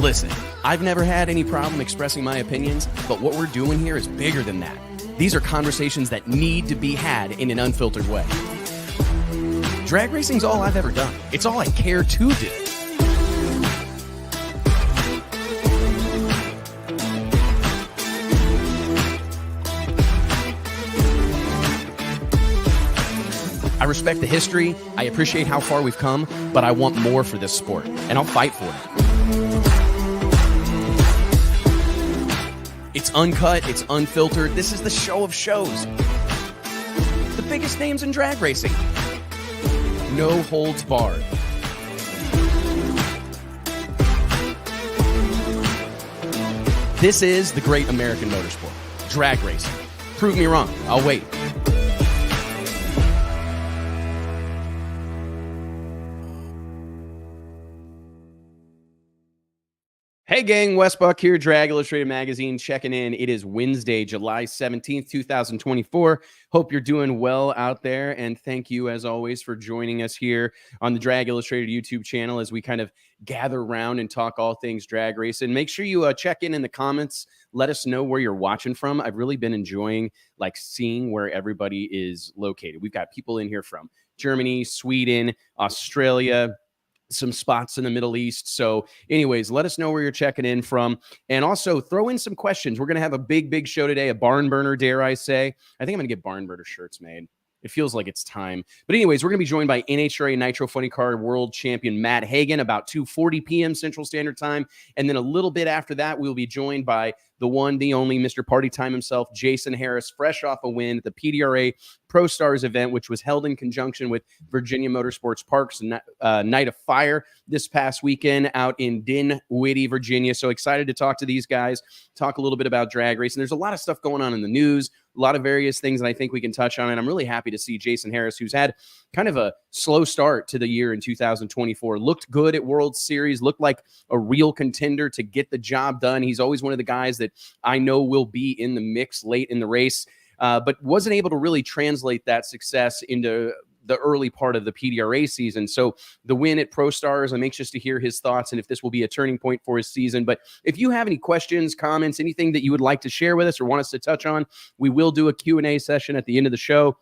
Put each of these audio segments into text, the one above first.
Listen, I've never had any problem expressing my opinions, but what we're doing here is bigger than that. These are conversations that need to be had in an unfiltered way. Drag racing's all I've ever done. It's all I care to do. I respect the history, I appreciate how far we've come, but I want more for this sport, and I'll fight for it. It's uncut, it's unfiltered. This is the show of shows. The biggest names in drag racing. No holds barred. This is the great American motorsport. Drag racing. Prove me wrong. I'll wait. Hey gang, Wes Buck here, Drag Illustrated Magazine, checking in. It is Wednesday, July 17th, 2024. Hope you're doing well out there, and thank you, as always, for joining us here on the Drag Illustrated YouTube channel as we kind of gather around and talk all things drag racing. Make sure you check in the comments. Let us know where you're watching from. I've really been enjoying seeing where everybody is located. We've got people in here from Germany, Sweden, Australia, some spots in the Middle East. So anyways, let us know where you're checking in from, and also throw in some questions. We're going to have a big show today, a barn burner, dare I say. I think I'm going to get barn burner shirts made. It feels like it's time. But anyways, we're going to be joined by NHRA Nitro Funny Car World Champion Matt Hagen about 2:40 p.m. Central Standard Time. And then a little bit after that, we'll be joined by the one, the only Mr. Party Time himself, Jason Harris, fresh off a win at the PDRA Pro Stars event, which was held in conjunction with Virginia Motorsports Parks Night of Fire this past weekend out in Dinwiddie, Virginia. So excited to talk to these guys, talk a little bit about drag racing. There's a lot of stuff going on in the news, a lot of various things that I think we can touch on. And I'm really happy to see Jason Harris, who's had kind of a slow start to the year in 2024, looked good at World Series, looked like a real contender to get the job done. He's always one of the guys that I know will be in the mix late in the race, but wasn't able to really translate that success into the early part of the PDRA season. So the win at Pro Stars, I'm anxious to hear his thoughts and if this will be a turning point for his season. But if you have any questions, comments, anything that you would like to share with us or want us to touch on, we will do a Q&A session at the end of the show.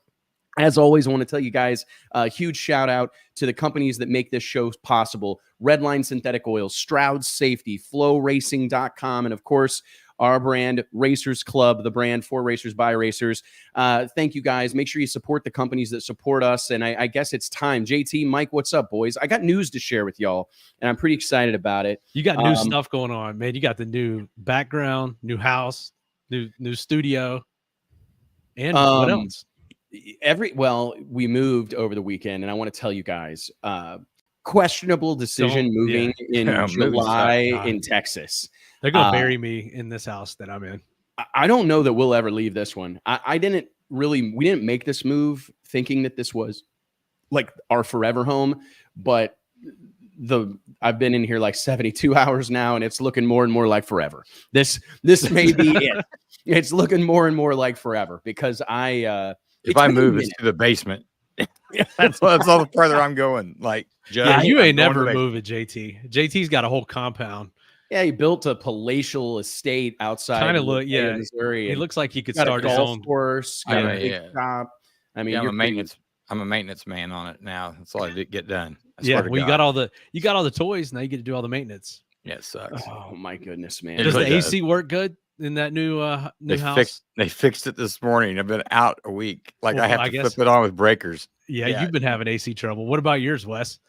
As always, I want to tell you guys a huge shout out to the companies that make this show possible. Redline Synthetic Oils, Stroud Safety, FlowRacing.com, and of course, our brand, Racers Club, the brand for racers by racers. Thank you, guys. Make sure you support the companies that support us. And I guess it's time. JT, Mike, what's up, boys? I got news to share with y'all, and I'm pretty excited about it. You got new stuff going on, man. You got the new background, new house, new studio, and what else? We moved over the weekend, and I want to tell you guys, questionable decision moving in July in Texas. They're going to bury me in this house that I'm in. I don't know that we'll ever leave this one. We didn't make this move thinking that this was like our forever home, but I've been in here like 72 hours now, and it's looking more and more like forever. This may be it. It's looking more and more like forever because if I move, it's to the basement. that's all the further I'm going. You ain't never moving, JT. JT's got a whole compound. Yeah, he built a palatial estate outside. Kind of Missouri. He looks like he could start his own course. Got a big shop. I mean, I'm a maintenance man on it now. That's all I did get done. You got all the toys. Now you get to do all the maintenance. Yeah, it sucks. Oh my goodness, man! Does the AC work good in that new house? They fixed it this morning. I've been out a week. I have to flip it on with breakers. Yeah, you've been having AC trouble. What about yours, Wes?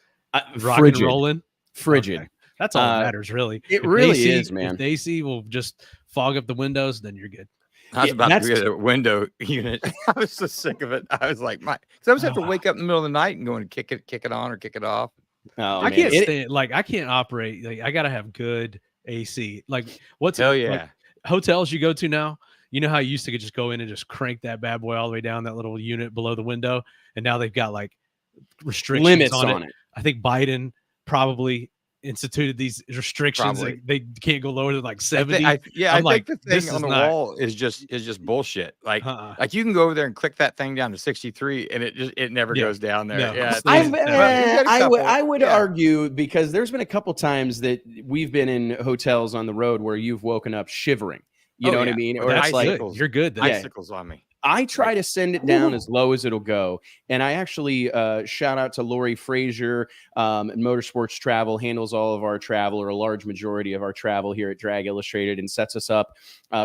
Rock and rolling. Frigid. Okay. That's all that matters, really. It really is, man. If the AC will just fog up the windows, then you're good. I was about to get a window unit. I was so sick of it. I was like, I always have to wake up in the middle of the night and go and kick it on or kick it off. I can't stand. I can't operate. I gotta have good AC. Hotels you go to now? You know how you used to just go in and just crank that bad boy all the way down that little unit below the window, and now they've got restrictions limits on it. I think Biden probably instituted these restrictions. Probably. They can't go lower than like 70. I I'm think the this thing on is the not- wall is just bullshit. Like, Uh-uh. like you can go over there and click that thing down to 63, and it never Yeah. goes down there. No. Yeah, I've- we've got a couple, I would yeah. argue, because there's been a couple times that we've been in hotels on the road where you've woken up shivering. You know what I mean? Or Or That's it's like, good. You're good. Then. Yeah. icicles on me. I try to send it down as low as it'll go. And I actually shout out to Lori Frazier and Motorsports Travel, handles all of our travel, or a large majority of our travel here at Drag Illustrated, and sets us up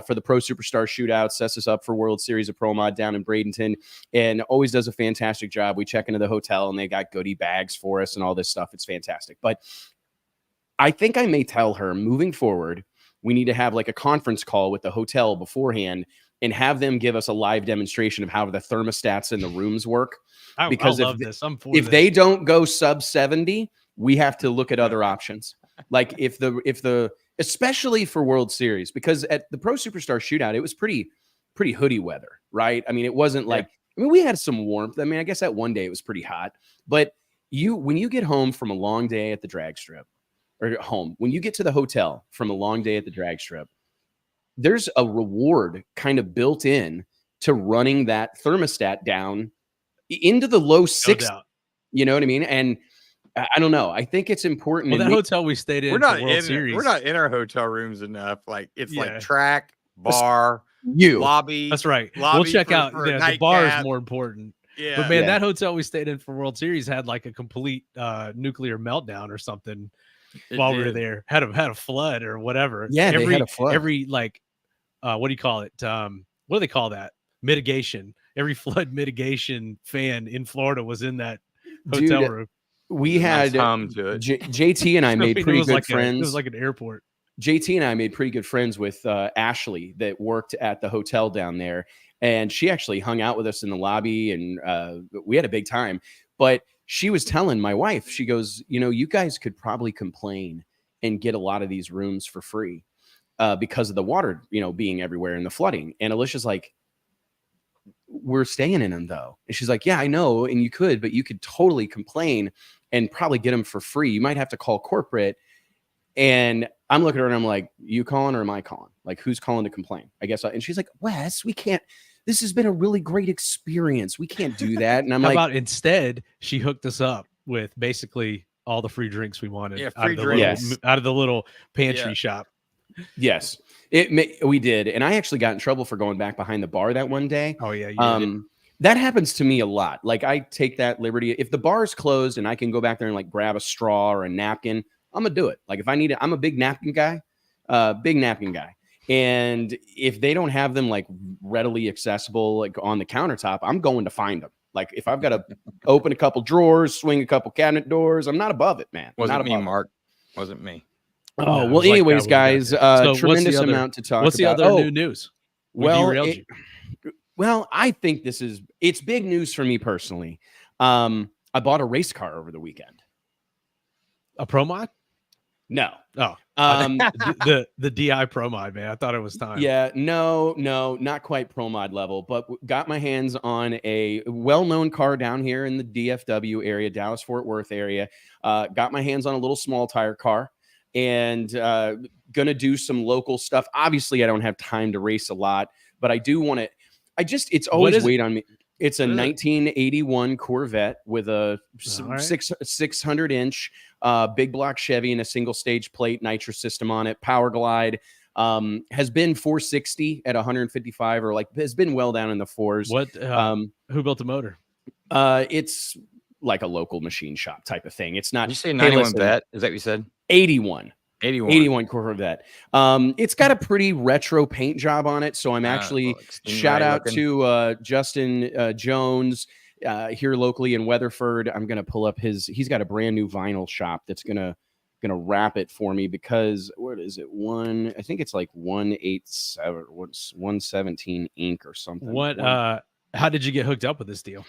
for the Pro Superstar Shootout, sets us up for World Series of Pro Mod down in Bradenton, and always does a fantastic job. We check into the hotel and they got goodie bags for us and all this stuff. It's fantastic. But I think I may tell her, moving forward, we need to have like a conference call with the hotel beforehand and have them give us a live demonstration of how the thermostats in the rooms work. Because I love this. I'm for if this. they don't go sub 70, we have to look at other options. Like if the especially for World Series, because at the Pro Superstar Shootout, it was pretty hoodie weather, right? I mean, it wasn't like, I mean, we had some warmth. I mean, I guess that one day it was pretty hot, but when you get home from a long day at the drag strip, or when you get to the hotel from a long day at the drag strip, there's a reward kind of built in to running that thermostat down into the low 60s. You know what I mean? And I don't know. I think it's important. Well, that hotel we stayed in, We're not for World Series. We're not in our hotel rooms enough. Like it's Yeah. like track, bar, lobby. That's right. Lobby We'll check for out. The bar is more important. Yeah. But man, that hotel we stayed in for World Series had like a complete nuclear meltdown or something while we were there. Had a flood or whatever. Yeah, they had a flood. Every like, what do you call it? What do they call that? Mitigation. Every flood mitigation fan in Florida was in that hotel room. We had JT and I made pretty good friends. It was like an airport. JT and I made pretty good friends with Ashley that worked at the hotel down there. And she actually hung out with us in the lobby, and we had a big time. But she was telling my wife, she goes, you know, you guys could probably complain and get a lot of these rooms for free because of the water, you know, being everywhere and the flooding. And Alicia's like, we're staying in them though. And she's like, yeah, I know. And you could, but you could totally complain and probably get them for free. You might have to call corporate. And I'm looking at her and I'm like, you calling or am I calling? Like, who's calling to complain? I guess. And she's like, Wes, we can't. This has been a really great experience. We can't do that. And I'm How like, about instead, she hooked us up with basically all the free drinks we wanted. Yeah, out free of the drinks. out of the little pantry shop. Yes, we did. And I actually got in trouble for going back behind the bar that one day. Oh yeah. You did. That happens to me a lot. Like I take that liberty. If the bar is closed and I can go back there and like grab a straw or a napkin, I'm gonna do it. Like if I need it, I'm a big napkin guy. And if they don't have them like readily accessible, like on the countertop, I'm going to find them. Like if I've got to open a couple drawers, swing a couple cabinet doors, I'm not above it, man. Wasn't me, Mark. Wasn't me. Oh, well, anyways, guys, tremendous amount to talk about. What's the other new news? Well, I think it's big news for me personally. I bought a race car over the weekend. A Pro Mod? No. Oh, the DI Pro Mod, man. I thought it was time. Yeah, no, not quite Pro Mod level, but got my hands on a well-known car down here in the DFW area, Dallas-Fort Worth area. Got my hands on a little small tire car and gonna do some local stuff. Obviously, I don't have time to race a lot, but I do want to. It's always weighed on me. It's a 1981 Corvette with a 600-inch big block Chevy and a single stage plate nitro system on it. Power Glide, has been 460 at 155, or like has been well down in the fours. What? Who built the motor? It's like a local machine shop type of thing. It's not. Did you say 91 Vet? Is that what you said? 81 Corvette. It's got a pretty retro paint job on it. So I'm actually shout out to Justin Jones here locally in Weatherford. I'm going to pull up he's got a brand new vinyl shop that's going to wrap it for me because what is it? I think it's like 187, 117 ink or something. What, how did you get hooked up with this deal?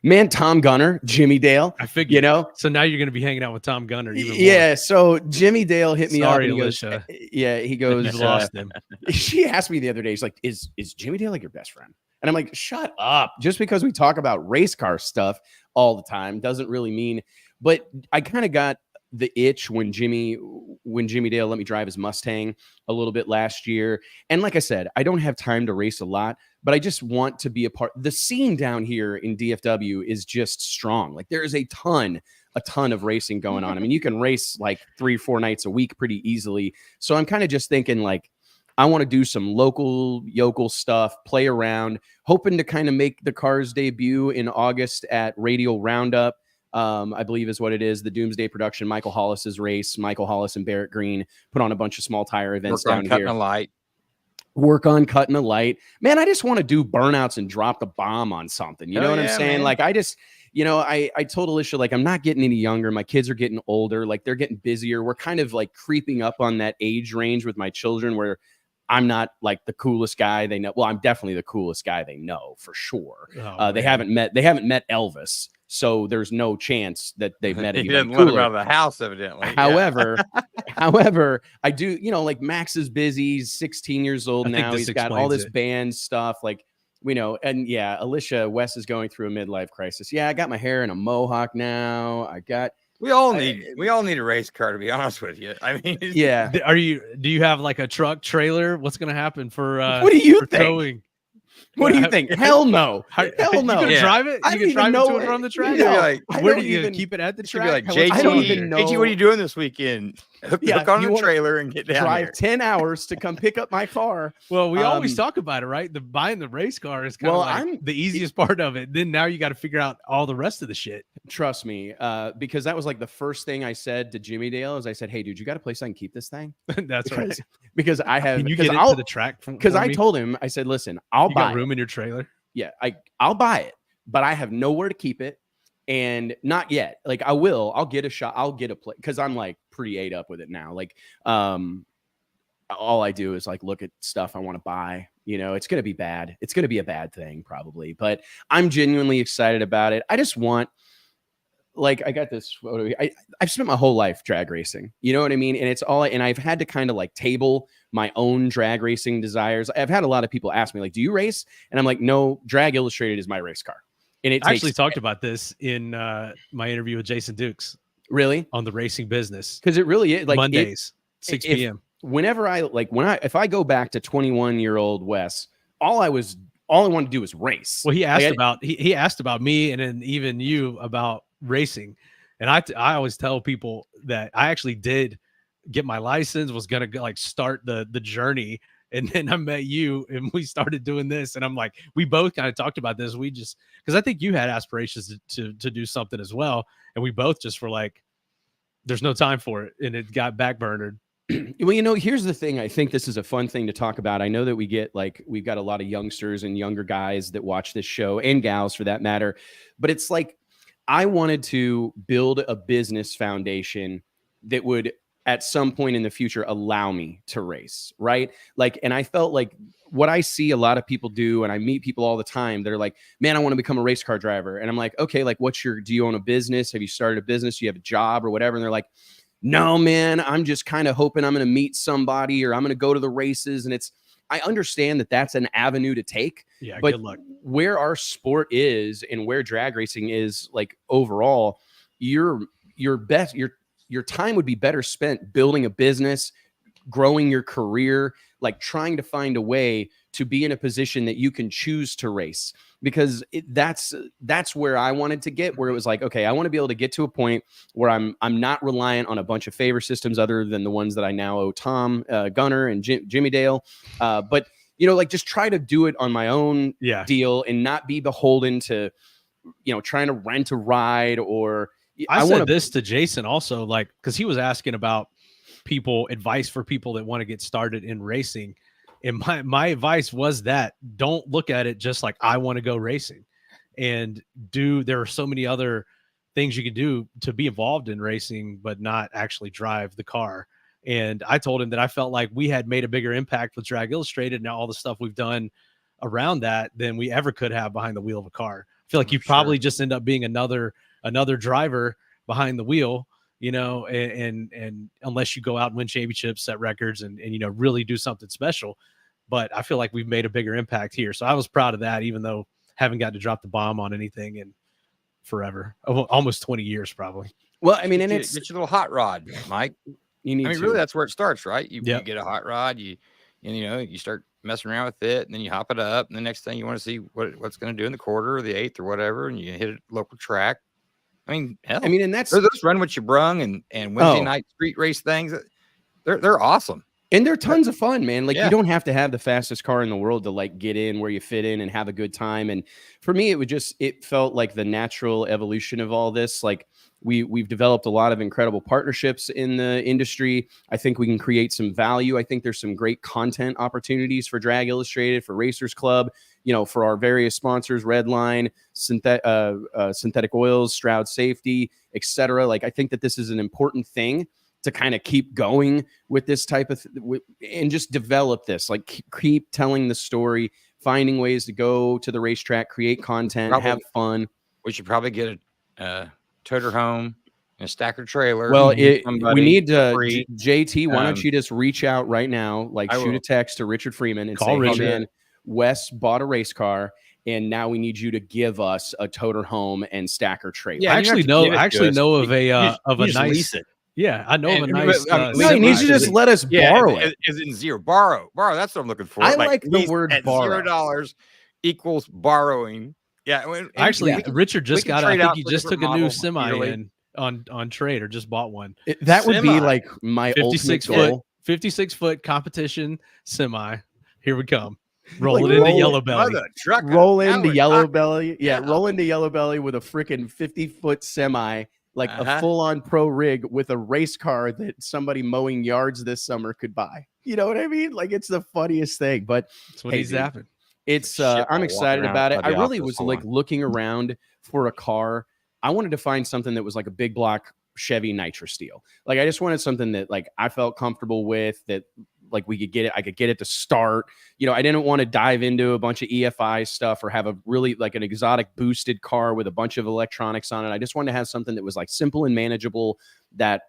Man, Tom Gunner, Jimmy Dale. I figured, you know. So now you're going to be hanging out with Tom Gunner. Even more. Yeah. So Jimmy Dale hit me up. And he goes, Alicia. yeah, he goes. You lost him. She asked me the other day. She's like, "Is Jimmy Dale like your best friend?" And I'm like, "Shut up! Just because we talk about race car stuff all the time doesn't really mean." But I kind of got the itch when Jimmy Dale let me drive his Mustang a little bit last year. And like I said, I don't have time to race a lot, but I just want to be a part. The scene down here in DFW is just strong. Like there is a ton of racing going on. I mean, you can race like 3-4 nights a week pretty easily. So I'm kind of just thinking like, I want to do some yokel stuff, play around, hoping to kind of make the car's debut in August at Radial Roundup. I believe is what it is. The Doomsday production, Michael Hollis's race. Michael Hollis and Barrett Green put on a bunch of small tire events down here. Work on cutting a light. Man, I just want to do burnouts and drop the bomb on something. You know what I'm saying? Man. Like I just, I told Alicia, like, I'm not getting any younger. My kids are getting older. Like they're getting busier. We're kind of like creeping up on that age range with my children where I'm not like the coolest guy they know. Well, I'm definitely the coolest guy they know for sure. They haven't met Elvis. So there's no chance that they've met anybody. He didn't let him out of the house, evidently. However, I do, like Max is busy. He's 16 years old now. He's got all this band stuff. Like, and yeah, Alicia, Wes is going through a midlife crisis. Yeah, I got my hair in a mohawk now. We all need a race car, to be honest with you. I mean, yeah. Do you have like a truck trailer? What's going to happen for, what do you think? Towing? What do you think? Hell no. Hell no. You can drive it? You can drive it to and from the track? No, where do you keep it at the track? Like, JT, what are you doing this weekend? Hook on the trailer and get down drive here. 10 hours to come pick up my car. Well, we always talk about it, right? Buying the race car is kind of like the easiest part of it. Then now you got to figure out all the rest of the shit. Trust me, because that was like the first thing I said to Jimmy Dale is I said, hey, dude, you got a place I can keep this thing? That's right. Because I have. Can you get into the track? Because I told him, I said, listen, I'll buy room in your trailer? Yeah, I'll buy it, but I have nowhere to keep it. And not yet. Like I'll get a shot. I'll get a play because I'm like pretty ate up with it now. Like, all I do is like look at stuff I want to buy. It's going to be bad. It's going to be a bad thing probably, but I'm genuinely excited about it. I just want, like, I got this photo. I've spent my whole life drag racing. You know what I mean? And and I've had to kind of like table my own drag racing desires. I've had a lot of people ask me like, do you race? And I'm like, no, Drag Illustrated is my race car. And I actually talked about this in my interview with Jason Dukes. Really? On the racing business. Because it really is like Mondays, 6 p.m. If I go back to 21-year-old Wes, all I wanted to do was race. Well, he asked he asked about me and then even you about racing. And I always tell people that I actually did get my license, was going to like start the journey. And then I met you and we started doing this. And I'm like, we both kind of talked about this. We just, because I think you had aspirations to do something as well. And we both just were like, there's no time for it. And it got backburnered. Well, here's the thing. I think this is a fun thing to talk about. I know that we've got a lot of youngsters and younger guys that watch this show and gals for that matter. But it's like, I wanted to build a business foundation that would at some point in the future allow me to race, right? Like, and I felt like what I see a lot of people do, and I meet people all the time, they're like, man, I want to become a race car driver. And I'm like, okay, like do you own a business? Have you started a business? Do you have a job or whatever? And they're like, no, man, I'm just kind of hoping I'm going to meet somebody or I'm going to go to the races. And I understand that that's an avenue to take. Yeah, but good luck. Where our sport is and where drag racing is, like overall, your time would be better spent building a business, growing your career, like trying to find a way to be in a position that you can choose to race. Because that's where I wanted to get, where it was like, okay, I want to be able to get to a point where I'm not reliant on a bunch of favor systems other than the ones that I now owe Tom Gunner and Jimmy Dale. But like just try to do it on my own deal and not be beholden to, trying to rent a ride or. I said this to Jason also, like, because he was asking about advice for people that want to get started in racing. And my advice was that don't look at it just like I want to go racing, and there are so many other things you can do to be involved in racing, but not actually drive the car. And I told him that I felt like we had made a bigger impact with Drag Illustrated and all the stuff we've done around that than we ever could have behind the wheel of a car. I feel like you probably just end up being another driver behind the wheel, and unless you go out and win championships, set records and really do something special. But I feel like we've made a bigger impact here. So I was proud of that, even though I haven't got to drop the bomb on anything in forever, almost 20 years, probably. Well, I mean, and Get it's your little hot rod, Mike. you need I mean, to. really, that's where it starts, right? You Yep. get a hot rod, you start messing around with it, and then you hop it up, and the next thing you want to see what's going to do in the quarter or the eighth or whatever, and you hit a local track. I mean, hell, I mean, and that's those run what you brung and Wednesday night street race things. They're awesome. And they're tons of fun, man. Like Yeah. you don't have to have the fastest car in the world to like get in where you fit in and have a good time. And for me, it felt like the natural evolution of all this. Like we've developed a lot of incredible partnerships in the industry. I think we can create some value. I think there's some great content opportunities for Drag Illustrated, for Racers Club, for our various sponsors, Redline, Synthetic Oils, Stroud Safety, etc. Like I think that this is an important thing to kind of keep going with this type of and just develop this, like keep telling the story, finding ways to go to the racetrack, create content, have fun. We should probably get a toter home and a stacker trailer. Well, we need JT. Why don't you just reach out right now, like shoot a text to Richard Freeman and say, "Hey man, Wes bought a race car, and now we need you to give us a toter home and stacker trailer." Yeah, I actually know of a nice. Yeah, I know of a nice. No, he needs to just let us borrow it. Is in zero borrow. That's what I'm looking for. I like the word borrow. $0 equals borrowing. Yeah, actually, Richard just got. I think he just took a new semi in on trade or just bought one. That would be like my 56-foot competition semi. Here we come. Roll it into Yellow Belly. Roll into Yellow Belly. Yeah, roll into Yellow Belly with a freaking 50-foot semi. Like a full-on pro rig with a race car that somebody mowing yards this summer could buy. You know what I mean? Like it's the funniest thing. But that's what he's zapping. It's I'm excited about it. I really was like looking around for a car. I wanted to find something that was like a big block Chevy Nitro Steel. Like I just wanted something that like I felt comfortable with, that like we could get it. I could get it to start. I didn't want to dive into a bunch of EFI stuff or have a really like an exotic boosted car with a bunch of electronics on it. I just wanted to have something that was like simple and manageable that,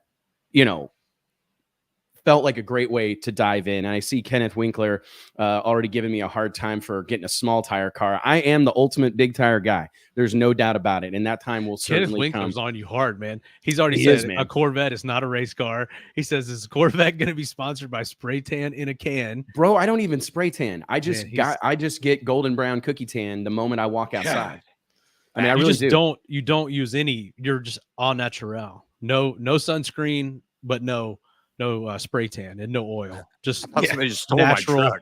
felt like a great way to dive in. And I see Kenneth Winkler already giving me a hard time for getting a small tire car. I am the ultimate big tire guy. There's no doubt about it. And that time will certainly come. Kenneth Winkler's on you hard, man. He's already said a Corvette is not a race car. He says, is Corvette going to be sponsored by spray tan in a can? Bro, I don't even spray tan. I just get golden brown cookie tan the moment I walk outside. I mean, I really do. You don't use any. You're just all natural. No sunscreen, but no spray tan and no oil. Just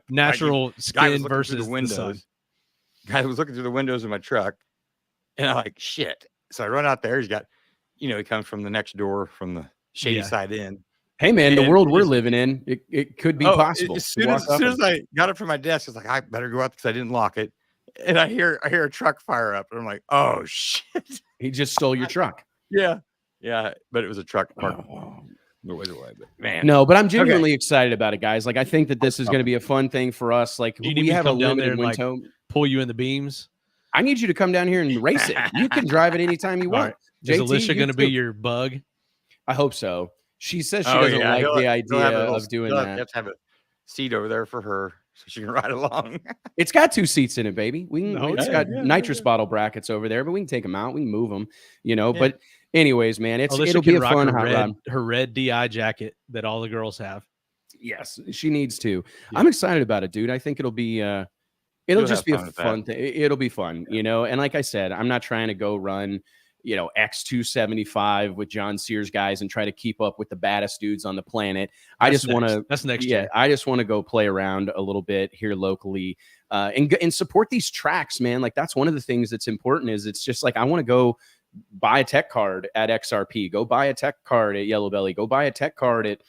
natural skin versus the windows. Guy was looking through the windows of my truck, and I'm like, shit. So I run out there. He's got, he comes from the next door from the shady side in. Hey man, the world we're living in, it could be possible. As soon as I got up from my desk, I was like, I better go out because I didn't lock it. And I hear a truck fire up, and I'm like, oh shit. He just stole your truck. Yeah. But it was a truck parked. But I'm genuinely excited about it, guys. Like I think that this is going to be a fun thing for us. Like we have a limited window. Pull you in the beams. I need you to come down here and race it. You can drive it anytime you want. Right. Is Alicia going to be your bug? I hope so. She says she doesn't like the idea of doing that. You have to have a seat over there for her so she can ride along. It's got 2 seats in it, baby. It's got nitrous bottle brackets over there, but we can take them out. We can move them, But anyways, man, it'll be a fun hot rod. Her red DI jacket that all the girls have. Yes, she needs to. Yeah. I'm excited about it, dude. I think it'll be it'll just be a fun thing. It'll be fun, And like I said, I'm not trying to go run X275 with John Sears guys and try to keep up with the baddest dudes on the planet. I just want to. That's next year. I just want to go play around a little bit here locally and support these tracks, man. Like that's one of the things that's important. Is it's just like I want to go buy a tech card at XRP, go buy a tech card at Yellow Belly, go buy a tech card at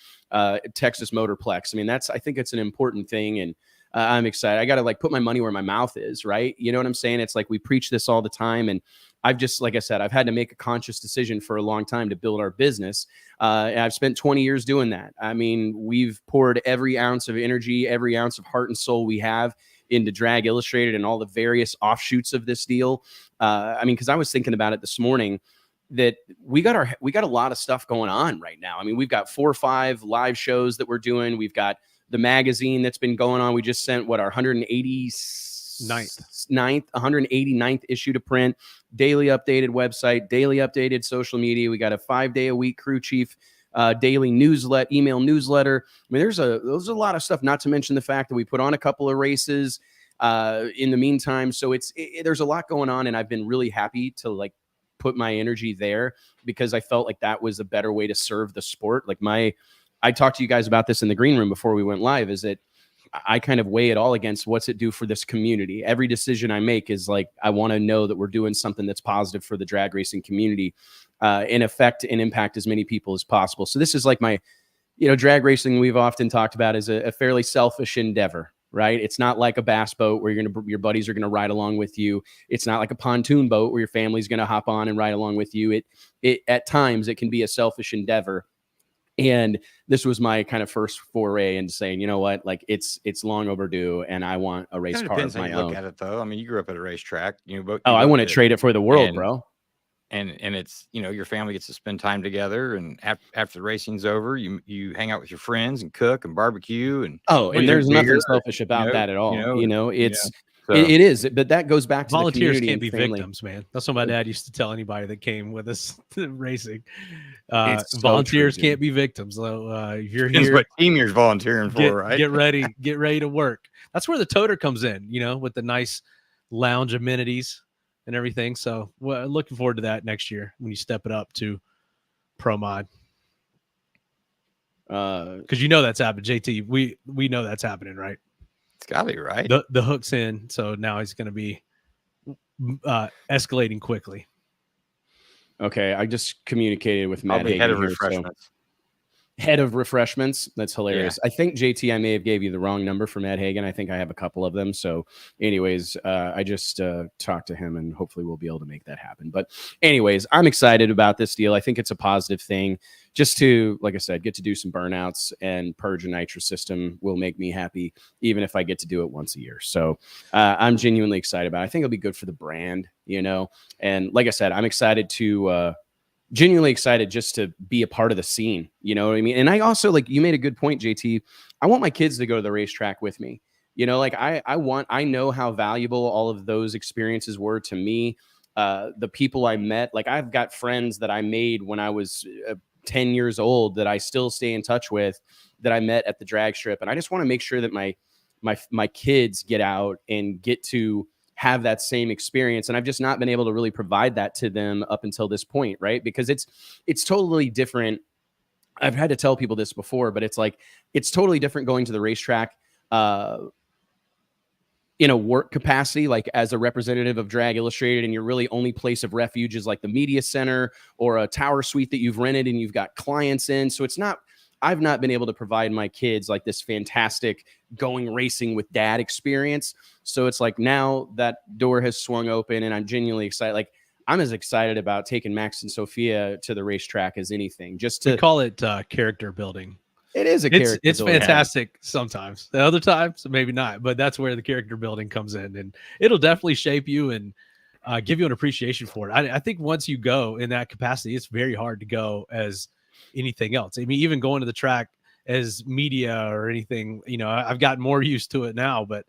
Texas Motorplex. I mean, I think it's an important thing, and I'm excited. I got to like put my money where my mouth is, right? You know what I'm saying? It's like we preach this all the time, and I've just, like I said, I've had to make a conscious decision for a long time to build our business. And I've spent 20 years doing that. I mean, we've poured every ounce of energy, every ounce of heart and soul we have into Drag Illustrated and all the various offshoots of this deal. I mean, because I was thinking about it this morning, that we got a lot of stuff going on right now. I mean, we've got 4 or 5 live shows that we're doing. We've got the magazine that's been going on. We just sent our 180 9th, 189th issue to print, daily updated website, daily updated social media. We got a 5-day-a-week crew chief daily email newsletter. I mean, there's a lot of stuff, not to mention the fact that we put on a couple of races in the meantime. So there's a lot going on, and I've been really happy to like put my energy there because I felt like that was a better way to serve the sport. Like I talked to you guys about this in the green room before we went live, is that I kind of weigh it all against what's it do for this community. Every decision I make is like, I want to know that we're doing something that's positive for the drag racing community and affect and impact as many people as possible. So this is like my, drag racing we've often talked about is a fairly selfish endeavor, right? It's not like a bass boat where your buddies are going to ride along with you. It's not like a pontoon boat where your family's going to hop on and ride along with you. It at times it can be a selfish endeavor. And this was my kind of first foray into saying, you know what, like it's long overdue, and I want a race car of my own. Look at it though. I mean, you grew up at a racetrack. I want to trade it for the world, bro. And it's your family gets to spend time together, and after the racing's over, you hang out with your friends and cook and barbecue and and there's nothing selfish about that at all. It is, but that goes back to volunteers the can't be family. Victims, man. That's what my dad used to tell anybody that came with us to racing. So volunteers true, can't be victims. So if you're Depends here, what team you're volunteering for, right? Get ready to work. That's where the toter comes in, with the nice lounge amenities and everything. So looking forward to that next year when you step it up to Pro Mod. Because that's happening, JT. We know that's happening, right? It's gotta be right. The hook's in, so now he's going to be escalating quickly. Okay, I just communicated with Matt Hagen. Head of refreshments. Head of refreshments. That's hilarious. Yeah. I think JT, I may have gave you the wrong number for Matt Hagen. I think I have a couple of them. So anyways, I just talked to him, and hopefully we'll be able to make that happen. But anyways, I'm excited about this deal. I think it's a positive thing. Just to, like I said, get to do some burnouts and purge a nitrous system will make me happy, even if I get to do it once a year. So I'm genuinely excited about it. I think it'll be good for the brand, and like I said, I'm excited to genuinely excited just to be a part of the scene. You know what I mean? And I also, like, you made a good point, JT. I want my kids to go to the racetrack with me. I know how valuable all of those experiences were to me. The people I met, like I've got friends that I made when I was 10 years old that I still stay in touch with, that I met at the drag strip. And I just want to make sure that my kids get out and get to have that same experience. And I've just not been able to really provide that to them up until this point, right? Because it's totally different. I've had to tell people this before, but it's totally different going to the racetrack in a work capacity, like as a representative of Drag Illustrated, and your really only place of refuge is like the media center or a tower suite that you've rented and you've got clients in. So I've not been able to provide my kids like this fantastic going racing with dad experience. So it's like now that door has swung open, and I'm genuinely excited. Like I'm as excited about taking Max and Sophia to the racetrack as anything. Just to call it character building. It is a character. It's fantastic sometimes. The other times, maybe not. But that's where the character building comes in, and it'll definitely shape you and give you an appreciation for it. I think once you go in that capacity, it's very hard to go as anything else. I mean, even going to the track as media or anything, I've gotten more used to it now. But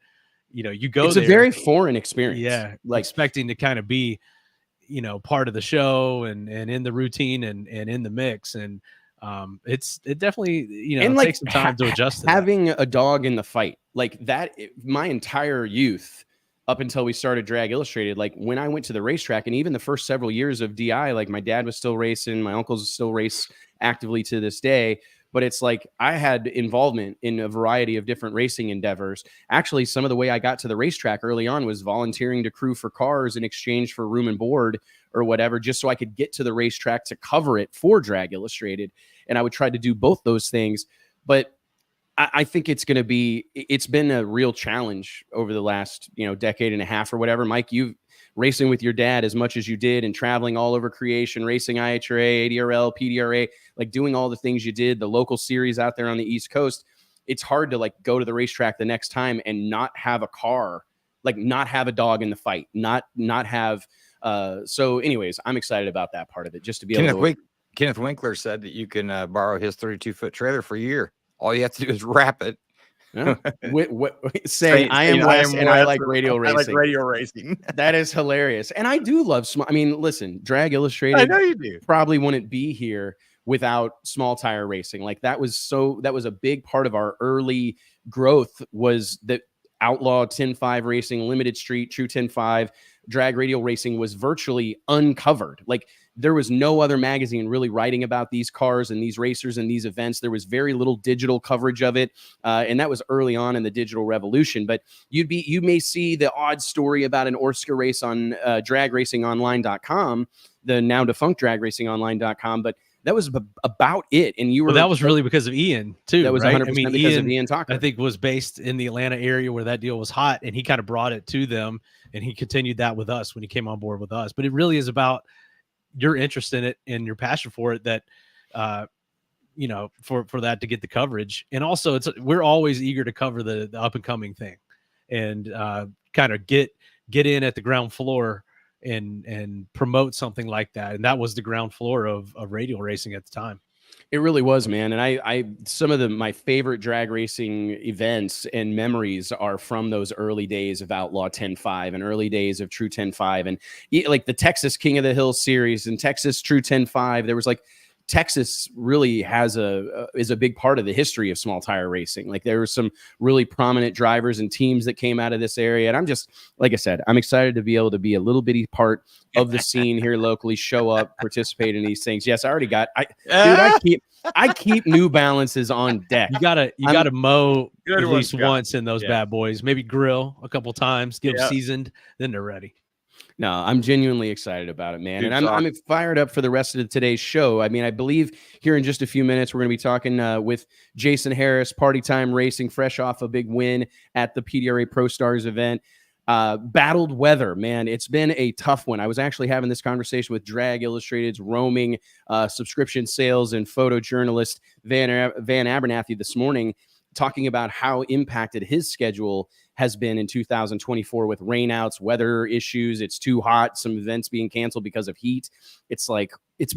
you go. It's a very foreign experience. Yeah, like expecting to kind of be, part of the show and in the routine and in the mix and. It definitely, and like takes some time to adjust to having that. A dog in the fight like that. My entire youth up until we started Drag Illustrated, like when I went to the racetrack and even the first several years of DI, like my dad was still racing, my uncles still race actively to this day. But it's like I had involvement in a variety of different racing endeavors. Actually, some of the way I got to the racetrack early on was volunteering to crew for cars in exchange for room and board or whatever, just so I could get to the racetrack to cover it for Drag Illustrated. And I would try to do both those things. But I think it's been a real challenge over the last, decade and a half or whatever. Mike, you've racing with your dad as much as you did and traveling all over creation, racing IHRA, ADRL, PDRA, like doing all the things you did, the local series out there on the East Coast. It's hard to like go to the racetrack the next time and not have a car, like not have a dog in the fight, not have. So anyways, I'm excited about that part of it, just to be able to. Kenneth Winkler said that you can borrow his 32-foot trailer for a year. All you have to do is wrap it Yeah. Saying I am Wes and I like radial racing. I like radial racing. That is hilarious. And I do love I mean, listen, Drag Illustrated I know you do. probably wouldn't be here without small tire racing. Like that was a big part of our early growth, was that outlaw 10.5 racing, limited street, true 10.5, drag radial racing was virtually uncovered. Like there was no other magazine really writing about these cars and these racers and these events. There was very little digital coverage of it. And that was early on in the digital revolution. But you may see the odd story about an Orska race on dragracingonline.com, the now defunct dragracingonline.com. But that was about it. And you were, that was really because of Ian too. That was right? 100% because of Ian Tucker. I think was based in the Atlanta area where that deal was hot, and he kind of brought it to them, and he continued that with us when he came on board with us. But it really is about your interest in it and your passion for it that, you know, for that to get the coverage. And also we're always eager to cover the up and coming thing and kind of get in at the ground floor and promote something like that. And that was the ground floor of radial racing at the time. It really was, man. And I some of my favorite drag racing events and memories are from those early days of Outlaw 10.5 and early days of True 10.5, and like the Texas King of the Hill series and Texas True 10.5. There was like, Texas really is a big part of the history of small tire racing. Like there were some really prominent drivers and teams that came out of this area. And I'm just, like I said, I'm excited to be able to be a little bitty part of the scene here locally, show up, participate in these things. Yes, I already got, I keep New Balances on deck. You gotta mow at least once in those bad boys, maybe grill a couple times, get them seasoned, then they're ready. No, I'm genuinely excited about it, man. And I'm fired up for the rest of today's show. I mean, I believe here in just a few minutes, we're going to be talking with Jason Harris, Party Time Racing, fresh off a big win at the PDRA Pro Stars event. Battled weather, man. It's been a tough one. I was actually having this conversation with Drag Illustrated's roaming subscription sales and photojournalist Van Abernathy this morning, talking about how impacted his schedule has been in 2024 with rainouts, weather issues. It's too hot. Some events being canceled because of heat. It's like, it's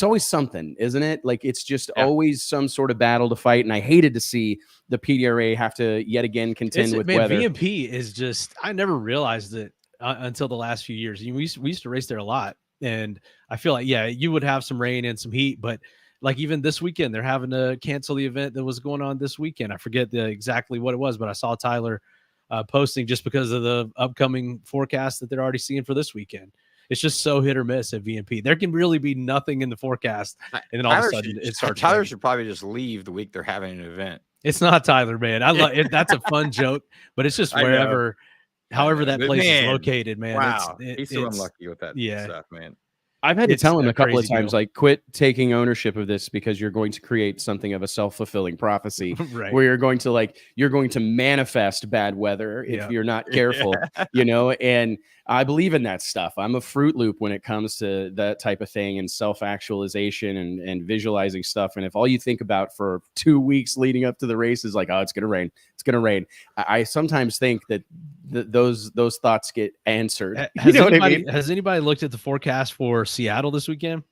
always something, isn't it? Like it's just always some sort of battle to fight. And I hated to see the PDRA have to yet again contend with weather. VMP is just, I never realized it until the last few years. We used to race there a lot. And I feel like, you would have some rain and some heat, but like even this weekend, they're having to cancel the event that was going on this weekend. I forget exactly what it was, but I saw Tyler posting just because of the upcoming forecast that they're already seeing for this weekend. It's just so hit or miss at VMP. There can really be nothing in the forecast, and then all of a sudden it starts. Tyler should probably just leave the week they're having an event. It's not Tyler, man. I love it. That's a fun joke, but it's just however that place is located, man. Wow, he's so unlucky with that stuff, man. I've had to tell him a couple of times, like, quit taking ownership of this because you're going to create something of a self-fulfilling prophecy right. where you're going to manifest bad weather if you're not careful, you know, and I believe in that stuff. I'm a Fruit Loop when it comes to that type of thing and self-actualization and visualizing stuff. And if all you think about for 2 weeks leading up to the race is like, oh, it's going to rain. It's going to rain. I sometimes think that those thoughts get answered. Has anybody looked at the forecast for Seattle this weekend?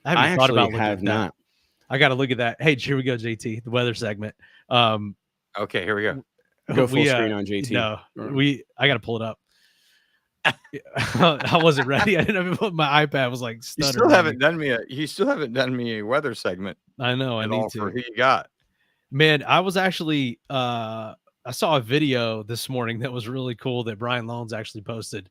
I haven't thought about looking at that. I got to look at that. Hey, here we go, JT, the weather segment. Okay, here we go. Go full screen on JT. No, I got to pull it up. I wasn't ready. I didn't have my iPad was like stuttering. You still haven't done me a weather segment. I know. I need to. For who you got? Man, I was actually I saw a video this morning that was really cool that Brian Lones actually posted.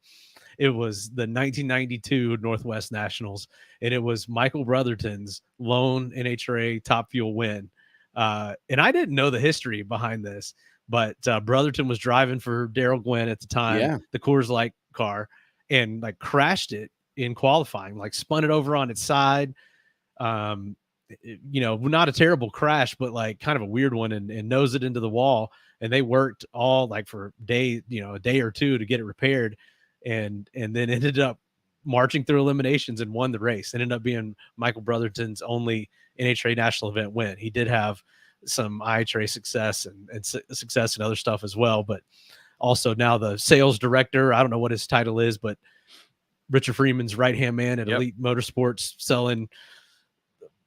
It was the 1992 Northwest Nationals, and it was Michael Brotherton's lone NHRA Top Fuel win. And I didn't know the history behind this, but Brotherton was driving for Daryl Gwynn at the time, the Coors Light car, and like crashed it in qualifying, like spun it over on its side. You know, not a terrible crash, but like kind of a weird one, and nosed it into the wall. And they worked all like for a day or two to get it repaired, and then ended up marching through eliminations and won the race. It ended up being Michael Brotherton's only NHRA national event win. He did have some IHRA success and success and other stuff as well, but also now the sales director, I don't know what his title is, but Richard Freeman's right-hand man at Elite Motorsports, selling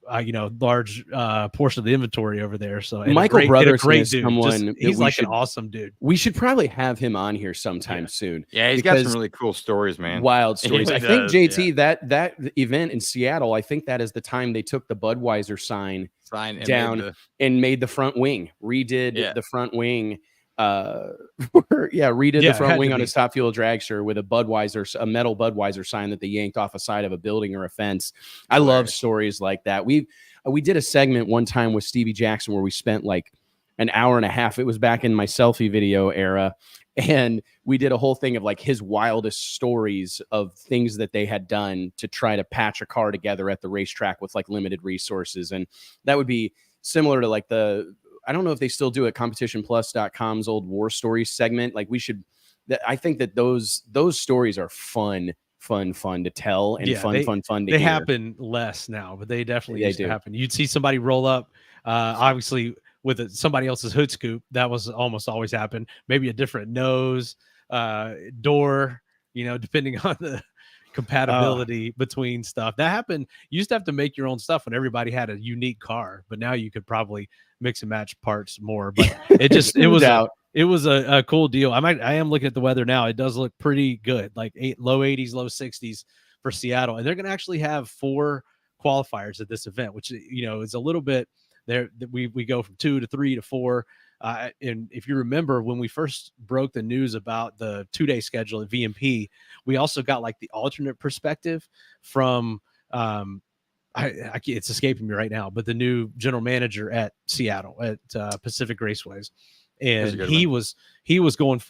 large portion of the inventory over there. So and Michael Brotherson great is dude. someone He's like an awesome dude. We should probably have him on here sometime soon. Yeah, he's got some really cool stories, man. Wild stories. Really I think does, JT that event in Seattle, I think that is the time they took the Budweiser sign and down and made the front wing, redid the front wing. Redid the front wing on his Top Fuel dragster with a metal Budweiser sign that they yanked off a side of a building or a fence. I love stories like that. We did a segment one time with Stevie Jackson where we spent like an hour and a half. It was back in my selfie video era. And we did a whole thing of like his wildest stories of things that they had done to try to patch a car together at the racetrack with like limited resources. And that would be similar to like I don't know if they still do it, competitionplus.com's old war stories segment. Like I think that those stories are fun to tell and fun to They hear. happen less now, but they definitely used to happen. You'd see somebody roll up, obviously with somebody else's hood scoop. That was almost always happen. Maybe a different nose, door, depending on the compatibility between stuff. That happened. You used to have to make your own stuff when everybody had a unique car, but now you could probably mix and match parts more. But it was a cool deal. I am looking at the weather now. It does look pretty good, like low 80s, low 60s for Seattle. And they're going to actually have 4 qualifiers at this event, which, is a little bit there. We go from 2 to 3 to 4. And if you remember when we first broke the news about the 2-day schedule at VMP, we also got like the alternate perspective from, it's escaping me right now, but the new general manager at Seattle at Pacific Raceways. And he was going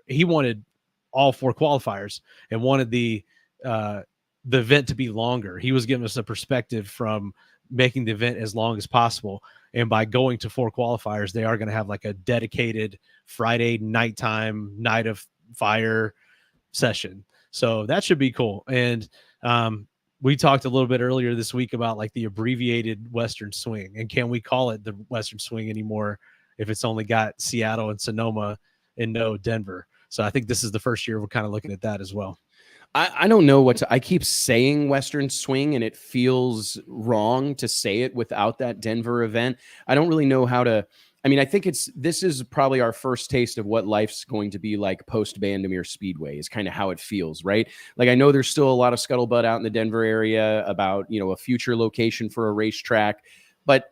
he wanted all 4 qualifiers and wanted the event to be longer. He was giving us a perspective from making the event as long as possible. And by going to 4 qualifiers, they are going to have like a dedicated Friday nighttime night of fire session. So that should be cool. And we talked a little bit earlier this week about like the abbreviated Western Swing, and can we call it the Western Swing anymore if it's only got Seattle and Sonoma and no Denver? So I think this is the first year we're kind of looking at that as well. I don't know I keep saying Western Swing and it feels wrong to say it without that Denver event. I don't really know how to. I mean, I think this is probably our first taste of what life's going to be like post Bandimere Speedway is kind of how it feels, right? Like I know there's still a lot of scuttlebutt out in the Denver area about, a future location for a racetrack, but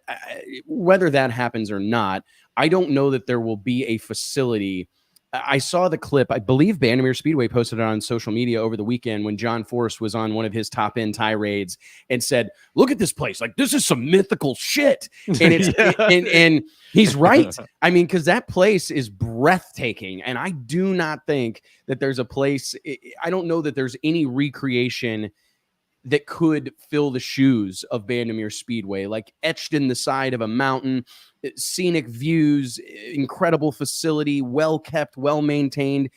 whether that happens or not, I don't know that there will be a facility. I saw the clip. I believe Bandimere Speedway posted it on social media over the weekend when John Forrest was on one of his top end tirades and said, "Look at this place! Like this is some mythical shit." And and he's right. I mean, because that place is breathtaking, and I do not think that there's a place. I don't know that there's any recreation that could fill the shoes of Bandimere Speedway, like etched in the side of a mountain, scenic views, incredible facility, well kept, well maintained.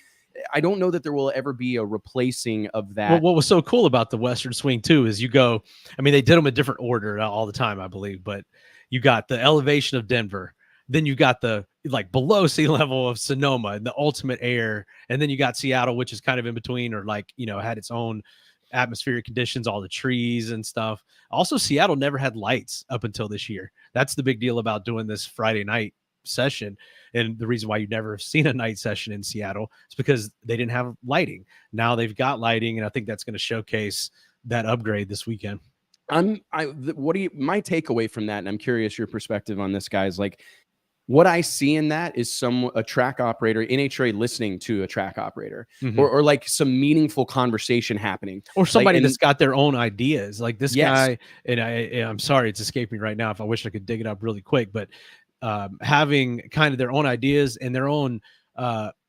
I don't know that there will ever be a replacing of that. Well, what was so cool about the Western Swing too is they did them in different order all the time, I believe, but you got the elevation of Denver, then you got the like below sea level of Sonoma and the ultimate air, and then you got Seattle, which is kind of in between, or like had its own atmospheric conditions, all the trees and stuff. Also, Seattle never had lights up until this year. That's the big deal about doing this Friday night session. And the reason why you've never seen a night session in Seattle is because they didn't have lighting. Now they've got lighting, and I think that's going to showcase that upgrade this weekend. My takeaway from that, and I'm curious your perspective on this, guys, like what I see in that is a track operator, NHRA listening to a track operator, or like some meaningful conversation happening, or somebody that's got their own ideas. Like this guy, and I'm sorry, it's escaping right now. If I wish I could dig it up really quick, but having kind of their own ideas and their own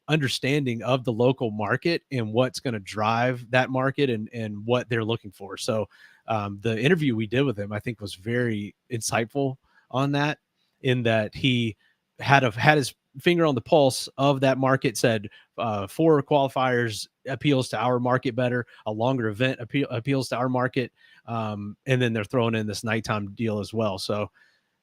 understanding of the local market and what's going to drive that market and what they're looking for. So the interview we did with him, I think, was very insightful on that, in that he had his finger on the pulse of that market, said 4 qualifiers appeals to our market better, a longer event appeals to our market, and then they're throwing in this nighttime deal as well. So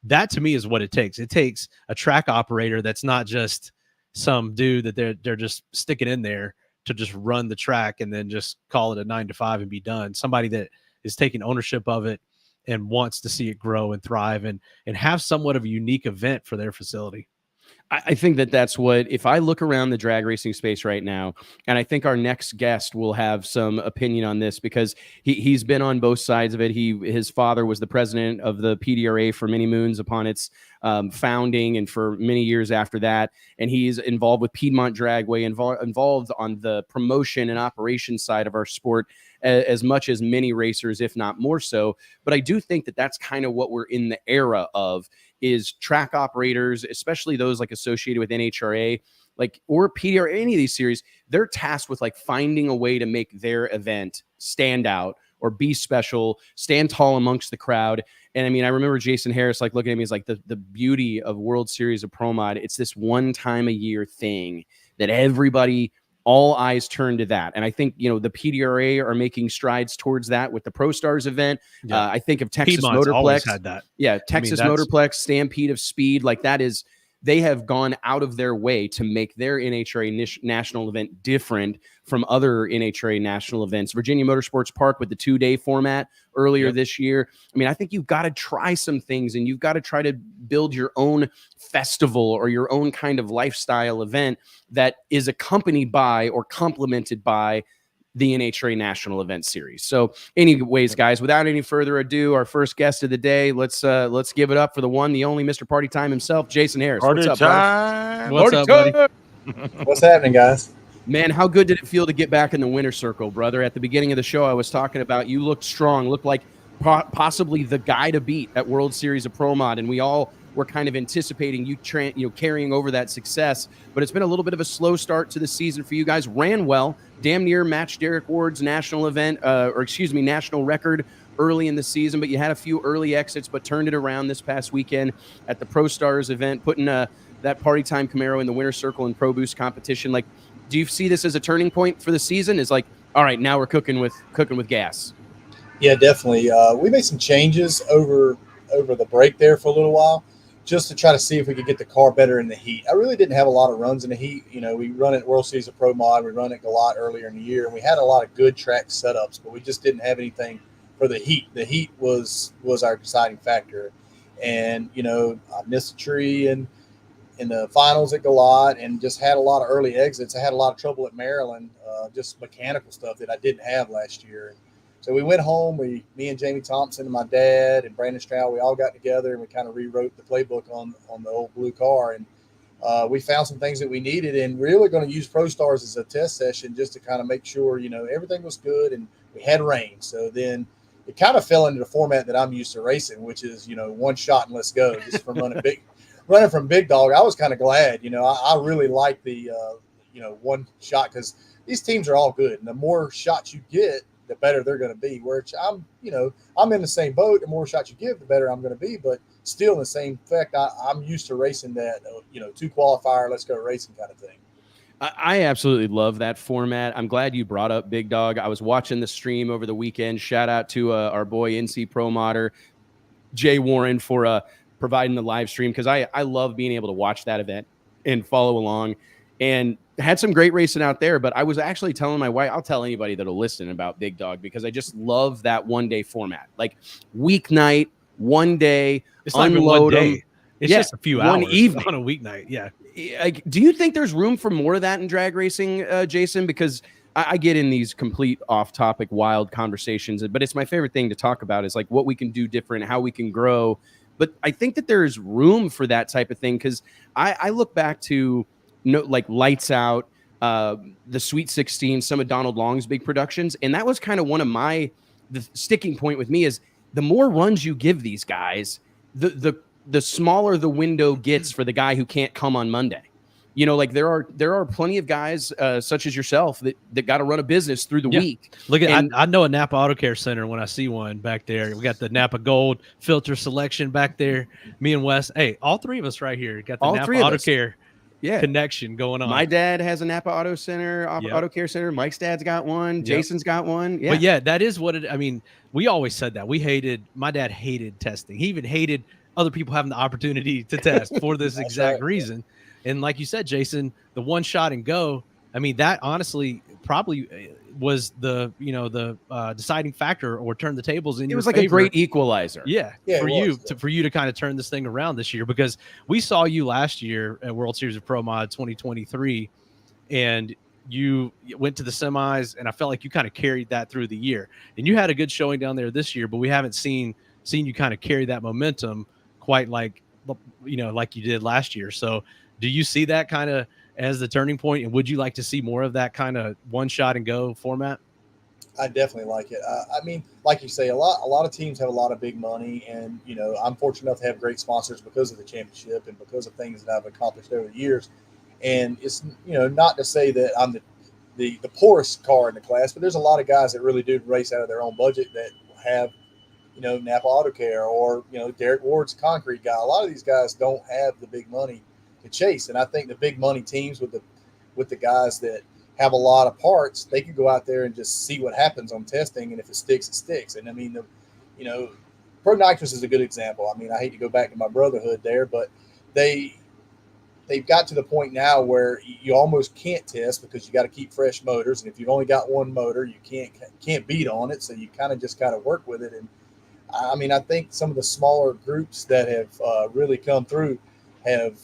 that to me is what it takes. It takes a track operator that's not just some dude that they're just sticking in there to just run the track and then just call it a 9 to 5 and be done. Somebody that is taking ownership of it and wants to see it grow and thrive and have somewhat of a unique event for their facility. I think that's what, if I look around the drag racing space right now, and I think our next guest will have some opinion on this because he's been on both sides of it. His father was the president of the PDRA for many moons upon its founding and for many years after that. And he's involved with Piedmont Dragway, involved on the promotion and operation side of our sport as much as many racers, if not more so. But I do think that's kind of what we're in the era of, is track operators, especially those like associated with NHRA, like, or PDRA, any of these series, they're tasked with like finding a way to make their event stand out or be special, stand tall amongst the crowd. And I mean, I remember Jason Harris like looking at me as like the beauty of World Series of Pro Mod. It's this one time a year thing that everybody, all eyes turn to that. And I think, the PDRA are making strides towards that with the Pro Stars event. Yeah. I think of Texas Piedmont's Motorplex. Always had that. Yeah. Texas Motorplex, Stampede of Speed. Like that is, they have gone out of their way to make their NHRA national event different from other NHRA national events. Virginia Motorsports Park with the 2-day format earlier this year. I mean, I think you've got to try some things and you've got to try to build your own festival or your own kind of lifestyle event that is accompanied by or complemented by the NHRA National Event Series. So anyways, guys, without any further ado, our first guest of the day, let's give it up for the one, the only Mr. Party Time himself, Jason Harris. Party What's up, time. What's up, buddy? What's happening, guys? Man, how good did it feel to get back in the winner's circle, brother? At the beginning of the show, I was talking about you looked strong, looked like possibly the guy to beat at World Series of Pro Mod, and we all were kind of anticipating you carrying over that success. But it's been a little bit of a slow start to the season for you guys. Ran well, damn near matched Derek Ward's national national record early in the season, but you had a few early exits, but turned it around this past weekend at the Pro Stars event, putting that Party Time Camaro in the winner's circle in Pro Boost competition. Like, do you see this as a turning point for the season? Is like, all right, now we're cooking with gas. Yeah, definitely. We made some changes over the break there for a little while, just to try to see if we could get the car better in the heat. I really didn't have a lot of runs in the heat. We run it World Series of Pro Mod. We run it a lot earlier in the year, and we had a lot of good track setups, but we just didn't have anything for the heat. The heat was our deciding factor. And, I missed a tree in the finals at Galot and just had a lot of early exits. I had a lot of trouble at Maryland, just mechanical stuff that I didn't have last year. So we went home. Me and Jamie Thompson and my dad and Brandon Stroud, we all got together and we kind of rewrote the playbook on the old blue car. And we found some things that we needed, and really going to use Pro Stars as a test session just to kind of make sure, everything was good. And we had rain. So then it kind of fell into the format that I'm used to racing, which is, one shot and let's go, just from running from Big Dog. I was kind of glad, I really like the, one shot, because these teams are all good. And the more shots you get, the better they're going to be. Where I'm in the same boat. The more shots you give, the better I'm going to be. But still, in the same effect, I'm used to racing that, 2 qualifier, let's go racing kind of thing. I absolutely love that format. I'm glad you brought up Big Dog. I was watching the stream over the weekend. Shout out to our boy NC Pro Modder, Jay Warren, for providing the live stream, because I love being able to watch that event and follow along. And had some great racing out there, but I was actually telling my wife, I'll tell anybody that'll listen about Big Dog, because I just love that 1-day format, like weeknight, 1 day, it's not even 1 day. It's just a few hours evening on a weeknight. Yeah. Like, do you think there's room for more of that in drag racing, Jason? Because I get in these complete off-topic, wild conversations, but it's my favorite thing to talk about, is like what we can do different, how we can grow. But I think that there's room for that type of thing, because I look back to like Lights Out, the Sweet 16, some of Donald Long's big productions. And that was kind of one of the sticking point with me, is the more runs you give these guys, the smaller the window gets for the guy who can't come on Monday. Like there are plenty of guys such as yourself that got to run a business through the week. Look at, I know a Napa Auto Care Center when I see one back there. We got the Napa Gold filter selection back there. Me and Wes, hey, all three of us right here got the Napa Auto Care connection going on. My dad has a Napa Auto Center, Auto Care Center. Mike's dad's got one. Jason's got one. Yeah. But that is what it. I mean, we always said that my dad hated testing. He even hated other people having the opportunity to test for this exact reason. And like you said, Jason, the one shot and go. I mean, that honestly probably was the deciding factor or turned the tables in It your was like favor. a great equalizer. Yeah, Yeah, for it you was, to for you to kind of turn this thing around this year, because we saw you last year at World Series of Pro Mod 2023, and you went to the semis, and I felt like you kind of carried that through the year. And you had a good showing down there this year, but we haven't seen you kind of carry that momentum quite like like you did last year. So do you see that kind of as the turning point, and would you like to see more of that kind of one shot and go format? I definitely like it. I mean, like you say, a lot of teams have a lot of big money, and I'm fortunate enough to have great sponsors because of the championship and because of things that I've accomplished over the years. And it's not to say that I'm the poorest car in the class, but there's a lot of guys that really do race out of their own budget that have Napa Auto Care or Derek Ward's concrete guy. A lot of these guys don't have the big money to chase, and I think the big money teams with the guys that have a lot of parts, they can go out there and just see what happens on testing, and if it sticks, it sticks. And I mean, Pro Nitrous is a good example. I mean, I hate to go back to my brotherhood there, but they've got to the point now where you almost can't test because you got to keep fresh motors, and if you've only got one motor, you can't beat on it, so you kind of just got to work with it. And I mean, I think some of the smaller groups that have really come through have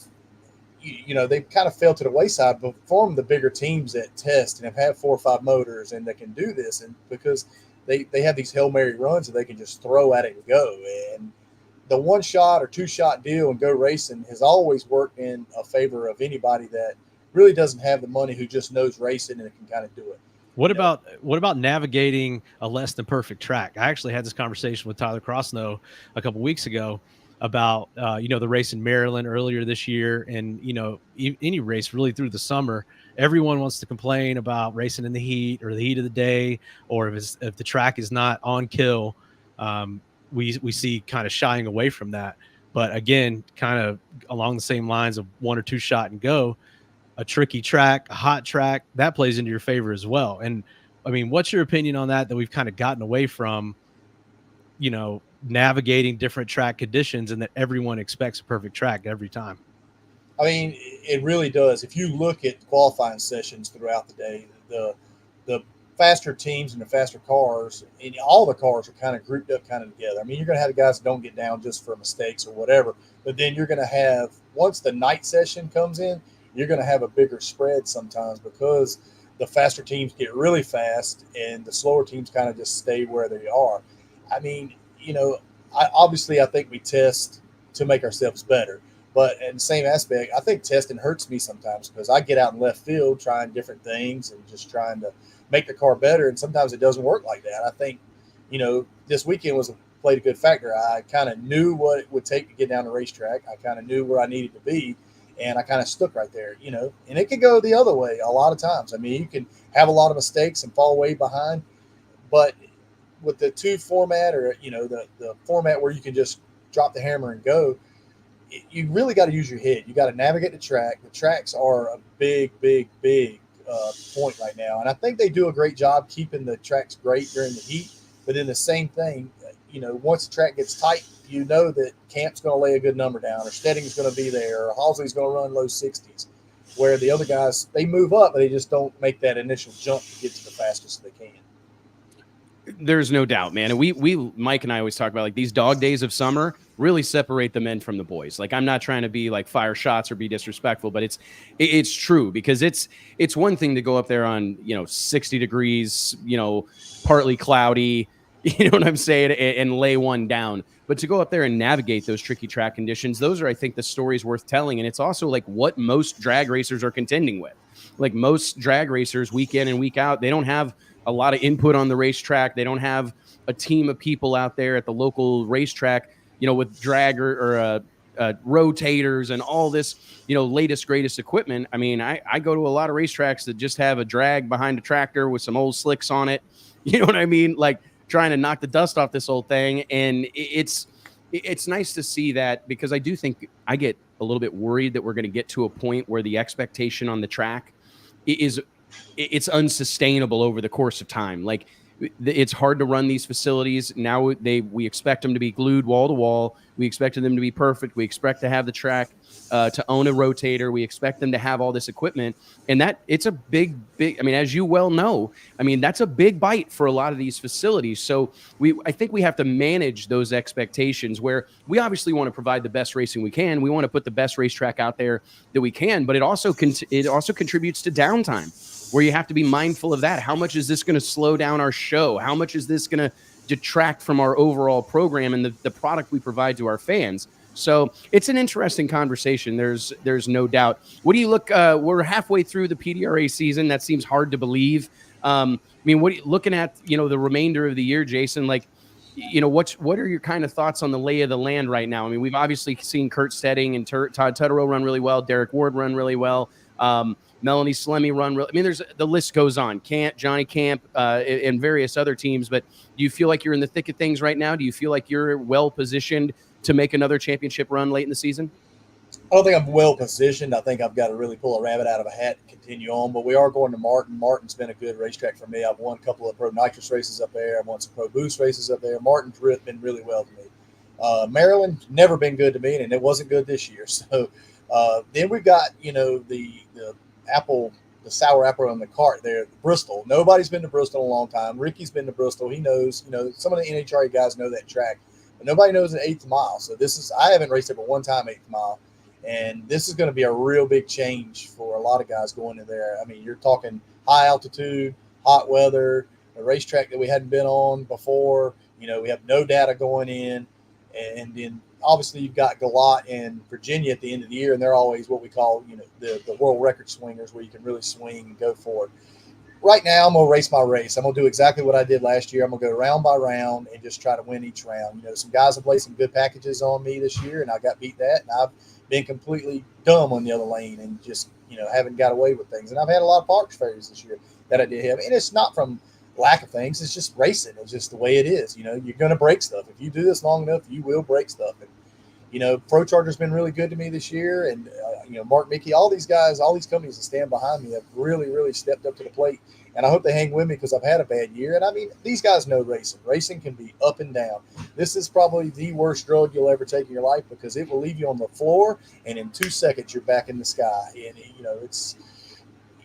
they've kind of fell to the wayside, but form the bigger teams that test and have had 4 or 5 motors and they can do this, and because they have these Hail Mary runs that they can just throw at it and go. And the 1 shot or 2 shot deal and go racing has always worked in a favor of anybody that really doesn't have the money, who just knows racing and can kind of do it. What about navigating a less than perfect track? I actually had this conversation with Tyler Crossnow a couple weeks ago about the race in Maryland earlier this year, and any race really through the summer. Everyone wants to complain about racing in the heat or the heat of the day, or if the track is not on kill. We see kind of shying away from that. But again, kind of along the same lines of 1 or 2 shot and go, a tricky track, a hot track, that plays into your favor as well. And I mean, what's your opinion on that we've kind of gotten away from, navigating different track conditions, and that everyone expects a perfect track every time? I mean, it really does. If you look at qualifying sessions throughout the day, the faster teams and the faster cars, and all the cars are kind of grouped up kind of together. I mean, you're going to have the guys that don't get down just for mistakes or whatever, but then you're going to have, once the night session comes in, you're going to have a bigger spread sometimes, because the faster teams get really fast and the slower teams kind of just stay where they are. I mean, I think we test to make ourselves better, but in the same aspect, I think testing hurts me sometimes, because I get out in left field trying different things and just trying to make the car better, and sometimes it doesn't work like that. I think, this weekend played a good factor. I kind of knew what it would take to get down the racetrack. I kind of knew where I needed to be, and I kind of stuck right there, and it could go the other way a lot of times. I mean, you can have a lot of mistakes and fall way behind, but with the 2 format, or, the format where you can just drop the hammer and go, you really got to use your head. You got to navigate the track. The tracks are a big point right now. And I think they do a great job keeping the tracks great during the heat, but then the same thing, once the track gets tight, that Camp's going to lay a good number down, or Stedding's going to be there, or Halsey's going to run low 60s, where the other guys, they move up, but they just don't make that initial jump to get to the fastest they can. There's no doubt, man. And we Mike and I always talk about, like, these dog days of summer really separate the men from the boys. Like, I'm not trying to be like fire shots or be disrespectful, but it's true, because it's one thing to go up there on 60 degrees, partly cloudy, you know what I'm saying, and lay one down. But to go up there and navigate those tricky track conditions, those are, I think, the stories worth telling. And it's also like what most drag racers are contending with. Like, most drag racers week in and week out, they don't have a lot of input on the racetrack. They don't have a team of people out there at the local racetrack, with drag or rotators and all this, latest, greatest equipment. I mean, I go to a lot of racetracks that just have a drag behind a tractor with some old slicks on it. You know what I mean? Like, trying to knock the dust off this old thing. And it's nice to see that, because I do think I get a little bit worried that we're going to get to a point where the expectation on the track it's unsustainable over the course of time. Like, it's hard to run these facilities. Now we expect them to be glued wall to wall. We expect them to be perfect. We expect to have the track, to own a rotator. We expect them to have all this equipment. And it's a big, I mean, as you well know, I mean, that's a big bite for a lot of these facilities. So I think we have to manage those expectations where we obviously want to provide the best racing we can. We want to put the best racetrack out there that we can, but it also contributes to downtime, where you have to be mindful of that. How much is this going to slow down our show? How much is this going to detract from our overall program and the product we provide to our fans? So it's an interesting conversation. There's no doubt. What do you look? We're halfway through the PDRA season. That seems hard to believe. I mean, looking at the remainder of the year, Jason? Like, what are your kind of thoughts on the lay of the land right now? I mean, we've obviously seen Kurt Stedding and Todd Tutterow run really well. Derek Ward run really well. Melanie Slemmy run. I mean, the list goes on. Johnny Camp, and various other teams. But do you feel like you're in the thick of things right now? Do you feel like you're well positioned to make another championship run late in the season? I don't think I'm well positioned. I think I've got to really pull a rabbit out of a hat and continue on. But we are going to Martin. Martin's been a good racetrack for me. I've won a couple of Pro Nitrous races up there. I've won some Pro Boost races up there. Martin's been really well to me. Maryland, never been good to me, and it wasn't good this year. So then we've got, the sour apple on the cart there, Bristol. Nobody's been to Bristol in a long time. Ricky's been to Bristol. He knows, some of the NHRA guys know that track, but nobody knows an 8th mile. So I haven't raced it but one time 8th mile. And this is going to be a real big change for a lot of guys going in there. I mean, you're talking high altitude, hot weather, a racetrack that we hadn't been on before. We have no data going in. And then obviously you've got Galat and Virginia at the end of the year, and they're always what we call, the world record swingers, where you can really swing and go for it. Right now, I'm going to race my race. I'm going to do exactly what I did last year. I'm going to go round by round and just try to win each round. Some guys have laid some good packages on me this year, and I got beat that, and I've been completely dumb on the other lane and just, haven't got away with things. And I've had a lot of parks failures this year that I did have. And it's not from lack of things. It's just racing. It's just the way it is. You're going to break stuff. If you do this long enough, you will break stuff. And, Pro Charger's been really good to me this year. And, Mark Mickey, all these guys, all these companies that stand behind me have really, really stepped up to the plate. And I hope they hang with me because I've had a bad year. And, I mean, these guys know racing. Racing can be up and down. This is probably the worst drug you'll ever take in your life because it will leave you on the floor, and in 2 seconds you're back in the sky. And,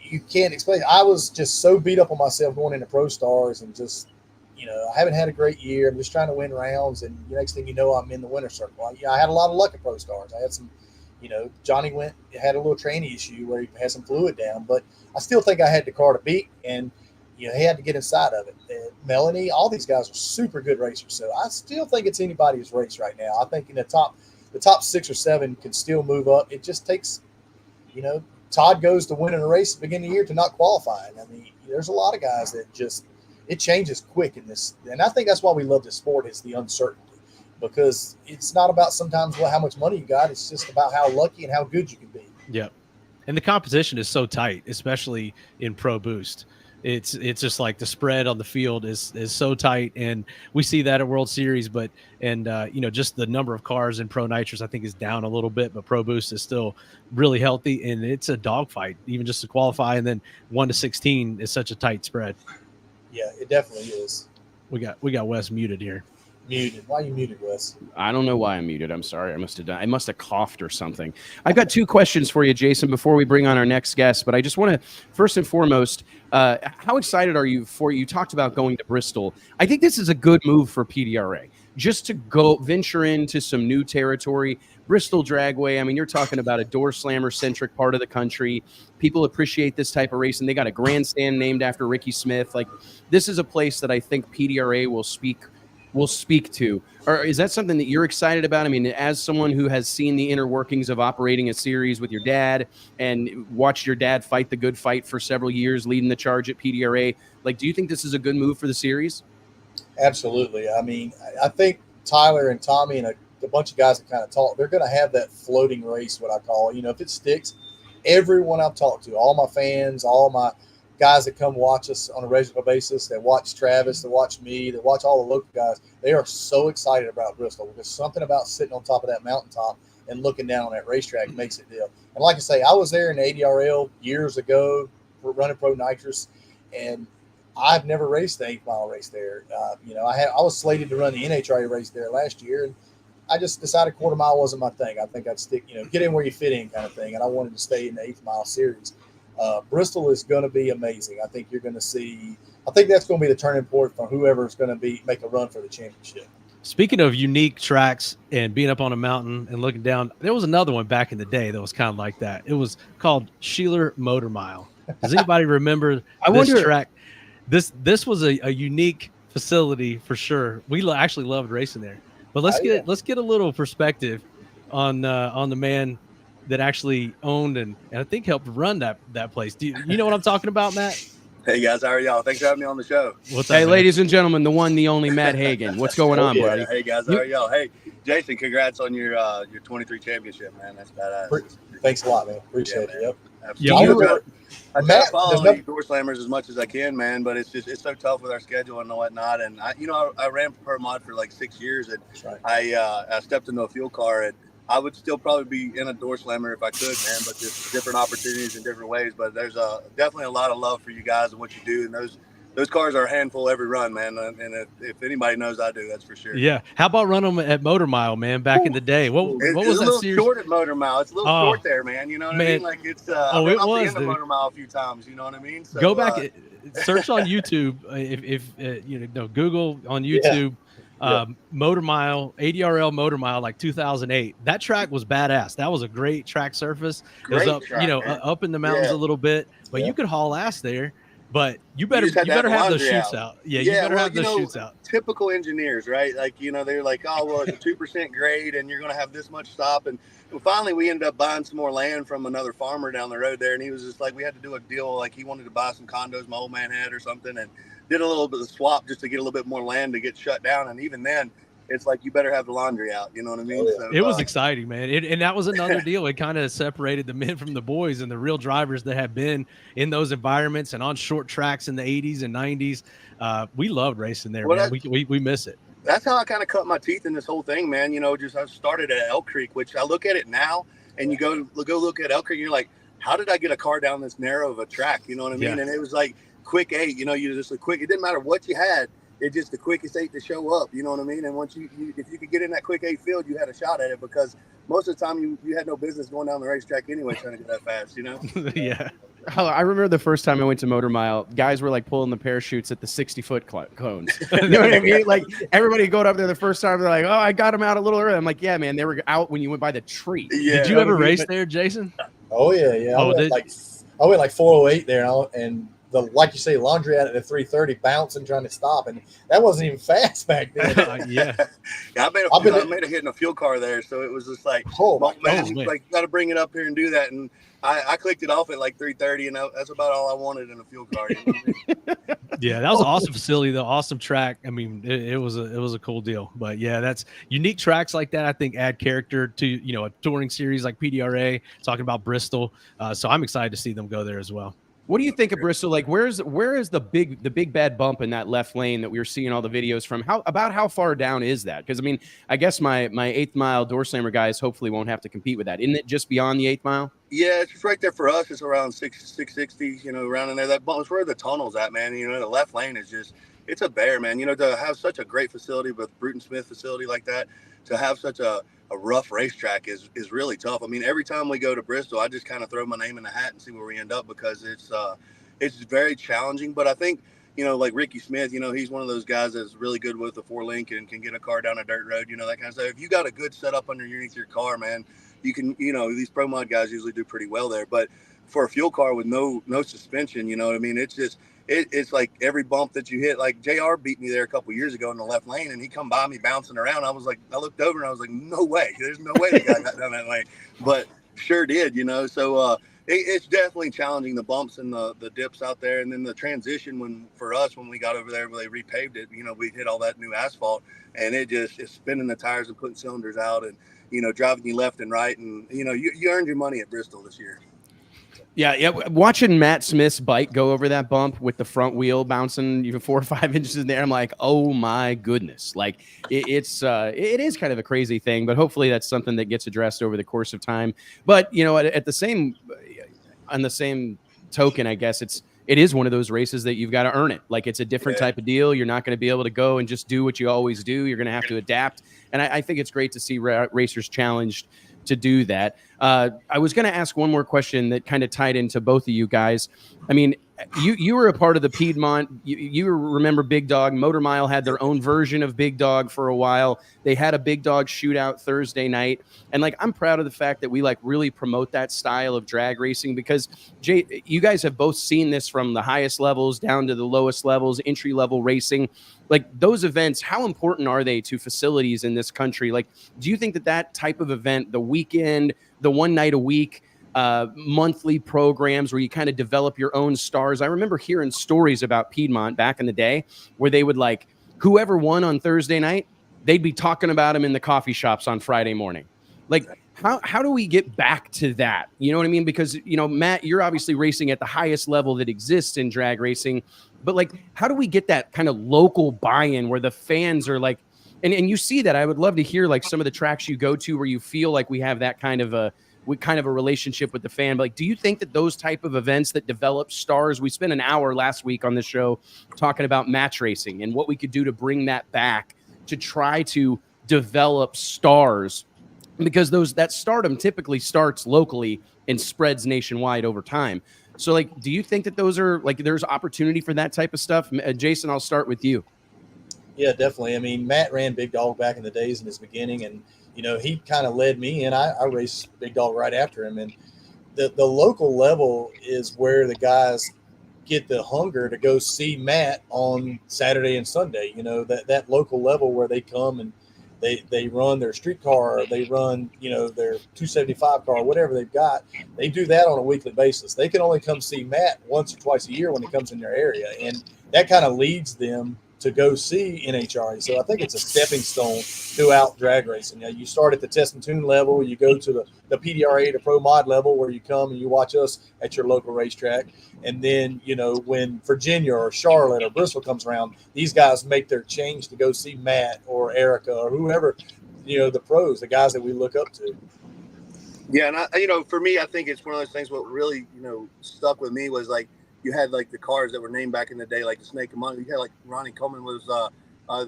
you can't explain. I was just so beat up on myself going into Pro Stars and just, I haven't had a great year. I'm just trying to win rounds. And the next thing you know, I'm in the winner's circle. I had a lot of luck at Pro Stars. I had some, Johnny had a little tranny issue where he had some fluid down, but I still think I had the car to beat, and, he had to get inside of it. And Melanie, all these guys are super good racers. So I still think it's anybody's race right now. I think in the top 6 or 7 can still move up. It just takes, Todd goes to winning a race at the beginning of the year to not qualifying. I mean, there's a lot of guys that it changes quick in this. And I think that's why we love this sport, is the uncertainty, because it's not about sometimes how much money you got. It's just about how lucky and how good you can be. Yeah. And the competition is so tight, especially in Pro Boost. It's just like the spread on the field is so tight, and we see that at World Series. But just the number of cars in Pro Nitrous I think is down a little bit, but Pro Boost is still really healthy, and it's a dogfight even just to qualify. And then 1 to 16 is such a tight spread. Yeah, it definitely is. We got Wes muted here. Muted. Why are you muted, Wes? I don't know why I'm muted. I'm sorry. I must have coughed or something. I've got 2 questions for you, Jason, before we bring on our next guest. But I just want to, first and foremost, how excited are you you talked about going to Bristol. I think this is a good move for PDRA, just to go venture into some new territory. Bristol Dragway, I mean, you're talking about a door slammer centric part of the country. People appreciate this type of racing. They got a grandstand named after Ricky Smith. Like, this is a place that I think PDRA will speak to. Or is that something that you're excited about? I mean, as someone who has seen the inner workings of operating a series with your dad and watched your dad fight the good fight for several years, leading the charge at PDRA, like, do you think this is a good move for the series? Absolutely. I mean, I think Tyler and Tommy and a bunch of guys that kind of talk, they're going to have that floating race, what I call it. If it sticks, everyone I've talked to, all my fans, all my guys that come watch us on a regular basis, that watch Travis, that watch me, that watch all the local guys, they are so excited about Bristol. There's something about sitting on top of that mountaintop and looking down on that racetrack makes it deal. And like I say, I was there in ADRL years ago running Pro Nitrous, and I've never raced the 8-mile race there. I was slated to run the NHRA race there last year, and I just decided quarter mile wasn't my thing. I think I'd stick, get in where you fit in kind of thing. And I wanted to stay in the 8-mile series. Bristol is going to be amazing. I think you're going to see, I think that's going to be the turning point for whoever's going to make a run for the championship. Speaking of unique tracks and being up on a mountain and looking down, there was another one back in the day that was kind of like that. It was called Sheeler Motor Mile. Does anybody remember this track? This was a unique facility for sure. We actually loved racing there. But let's get a little perspective on the man that actually owned and I think helped run that place. Do you know what I'm talking about, Matt? Hey guys, how are y'all? Thanks for having me on the show. What's up, hey, man? Ladies and gentlemen, the one, the only Matt Hagen. What's going on, buddy? Hey guys, how are y'all? Hey, Jason, congrats on your 23 championship, man. That's badass. Thanks a lot, man. Appreciate it. Yep. Absolutely. I try to follow Matt, door slammers as much as I can, man, but it's so tough with our schedule and whatnot. And I ran per mod for like 6 years, and right. I stepped into a fuel car, and I would still probably be in a door slammer if I could, man. But just different opportunities in different ways. But there's definitely a lot of love for you guys and what you do, and those cars are a handful every run, man. And if anybody knows, I do. That's for sure. Yeah. How about running them at Motor Mile, man? Back in the day, what was that? It's a little series? short at Motor Mile. It's a little short there, man. You know what I mean? Like it's. I've been off the end of Motor Mile a few times. You know what I mean? So, go back, search on YouTube. If Google on YouTube. Motor Mile, ADRL Motor Mile, like 2008. That track was badass. That was a great track surface. It was up, up in the mountains a little bit, but you could haul ass there. But you better have those chutes out. Yeah, you better have those chutes out. Typical engineers, right? Like, they're like, oh, well, it's a 2% grade and you're going to have this much stop. And finally we ended up buying some more land from another farmer down the road there. And he was just like, we had to do a deal. Like he wanted to buy some condos my old man had or something, and did a little bit of swap just to get a little bit more land to get shut down. And even then, it's like you better have the laundry out. You know what I mean? So, it was exciting, man. And that was another deal. It kind of separated the men from the boys and the real drivers that have been in those environments and on short tracks in the 80s and 90s. We loved racing there, man. We miss it. That's how I kind of cut my teeth in this whole thing, man. I started at Elk Creek, which I look at it now, and you go look at Elk Creek, and you're like, how did I get a car down this narrow of a track? You know what I mean? Yeah. And it was like quick 8. You just a quick. It didn't matter what you had. It's just the quickest 8 to show up. You know what I mean? And once if you could get in that quick 8 field, you had a shot at it, because most of the time you had no business going down the racetrack anyway, trying to get that fast. Yeah. I remember the first time I went to Motor Mile, guys were like pulling the parachutes at the 60-foot cones. You know what I mean? Like everybody going up there the first time, they're like, oh, I got them out a little early. I'm like, yeah, man, they were out when you went by the tree. Yeah. Did you ever race there, Jason? Oh, yeah. I went like 408 there, and like you say, laundry out at the 330, bouncing, trying to stop, and that wasn't even fast back then. I made a hit in a fuel car there, so it was just like, man. Like, you got to bring it up here and do that, and I clicked it off at like 330, and that's about all I wanted in a fuel car. You know what I mean? Yeah, that was an awesome facility, though. Awesome track. I mean, it was a cool deal. But yeah, that's unique tracks like that, I think, add character to a touring series like PDRA. Talking about Bristol, so I'm excited to see them go there as well. What do you think of Bristol? Like, where is the big bad bump in that left lane that we were seeing all the videos from? How far down is that? Because I mean, I guess my 8th mile door slammer guys hopefully won't have to compete with that. Isn't it just beyond the 8th mile? Yeah, it's just right there for us. It's around 660, around in there. That bump is where the tunnel's at, man. The left lane is just, it's a bear, man. To have such a great facility with Bruton Smith facility like that, to have such a rough racetrack is really tough. I mean, every time we go to Bristol, I just kind of throw my name in the hat and see where we end up, because it's very challenging. But I think, like Ricky Smith, he's one of those guys that's really good with a 4-link and can get a car down a dirt road, that kind of stuff. If you got a good setup underneath your car, man, you can, these pro mod guys usually do pretty well there. But for a fuel car with no suspension, I mean, it's just, it's like every bump that you hit. Like JR beat me there a couple years ago in the left lane, and he come by me bouncing around. I looked over and I was like, no way, there's no way the guy got down that lane, but sure did, so it's definitely challenging, the bumps and the dips out there. And then the transition, when we got over there, where they repaved it, we hit all that new asphalt, and it's spinning the tires and putting cylinders out, and driving you left and right, and you earned your money at Bristol this year. Yeah. Watching Matt Smith's bike go over that bump with the front wheel bouncing even 4 or 5 inches in there, I'm like, oh my goodness! Like it is kind of a crazy thing, but hopefully that's something that gets addressed over the course of time. But on the same token, I guess it's it is one of those races that you've got to earn it. Like it's a different type of deal. You're not going to be able to go and just do what you always do. You're going to have to adapt. And I think it's great to see racers challenged to do that. I was going to ask one more question that kind of tied into both of you guys. I mean, you were a part of the Piedmont. You remember Big Dog. Motor Mile had their own version of Big Dog for a while. They had a Big Dog shootout Thursday night. And like, I'm proud of the fact that we like really promote that style of drag racing because you guys have both seen this from the highest levels down to the lowest levels, entry level racing. Like those events, how important are they to facilities in this country? Like, do you think that that type of event, the weekend, the one night a week, monthly programs where you kind of develop your own stars? I remember hearing stories about Piedmont back in the day where they would like whoever won on Thursday night, they'd be talking about him in the coffee shops on Friday morning. Like, how do we get back to that? You know what I mean? Because, you know, Matt, you're obviously racing at the highest level that exists in drag racing, but like, how do we get that kind of local buy-in where the fans are like, and you see that? I would love to hear like some of the tracks you go to where you feel like we have that kind of a relationship with the fan. But like, do you think that those type of events that develop stars, we spent an hour last week on the show talking about match racing and what we could do to bring that back to try to develop stars, because that stardom typically starts locally and spreads nationwide over time. So like, do you think that those are like, there's opportunity for that type of stuff? Jason, I'll start with you. Yeah, definitely. I mean, Matt ran Big Dog back in the days in his beginning, and you know, he kind of led me, and I raced Big Dog right after him. And the local level is where the guys get the hunger to go see Matt on Saturday and Sunday. You know, that local level where they come and they run their street car, or they run, you know, their 275 car, whatever they've got. They do that on a weekly basis. They can only come see Matt once or twice a year when he comes in their area, and that kind of leads them to go see NHRA. So I think it's a stepping stone throughout drag racing. You know, you start at the test and tune level, you go to the PDRA to pro mod level, where you come and you watch us at your local racetrack. And then, you know, when Virginia or Charlotte or Bristol comes around, these guys make their change to go see Matt or Erica or whoever, you know, the pros, the guys that we look up to. Yeah. And you know, for me, I think it's one of those things, what really, you know, stuck with me was like, you had like the cars that were named back in the day, like the Snake and Monkey. You had like Ronnie Coleman was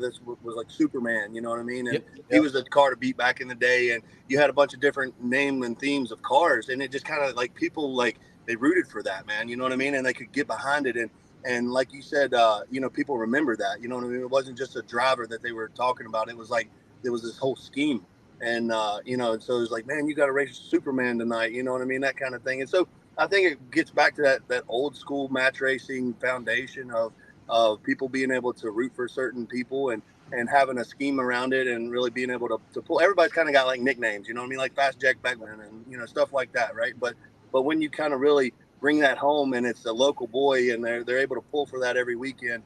this was like Superman, you know what I mean? And he was the car to beat back in the day. And you had a bunch of different name and themes of cars, and it just kind of like people like they rooted for that, man. You know what I mean? And they could get behind it. And like you said, you know, people remember that. You know what I mean? It wasn't just a driver that they were talking about. It was like there was this whole scheme. And you know, so it was like, man, you got to race Superman tonight. You know what I mean? That kind of thing. And so I think it gets back to that old school match racing foundation of people being able to root for certain people and having a scheme around it, and really being able to pull. Everybody's kind of got like nicknames, you know what I mean? Like Fast Jack Beckman and, you know, stuff like that, right? But when you kind of really bring that home, and it's a local boy, and they're able to pull for that every weekend,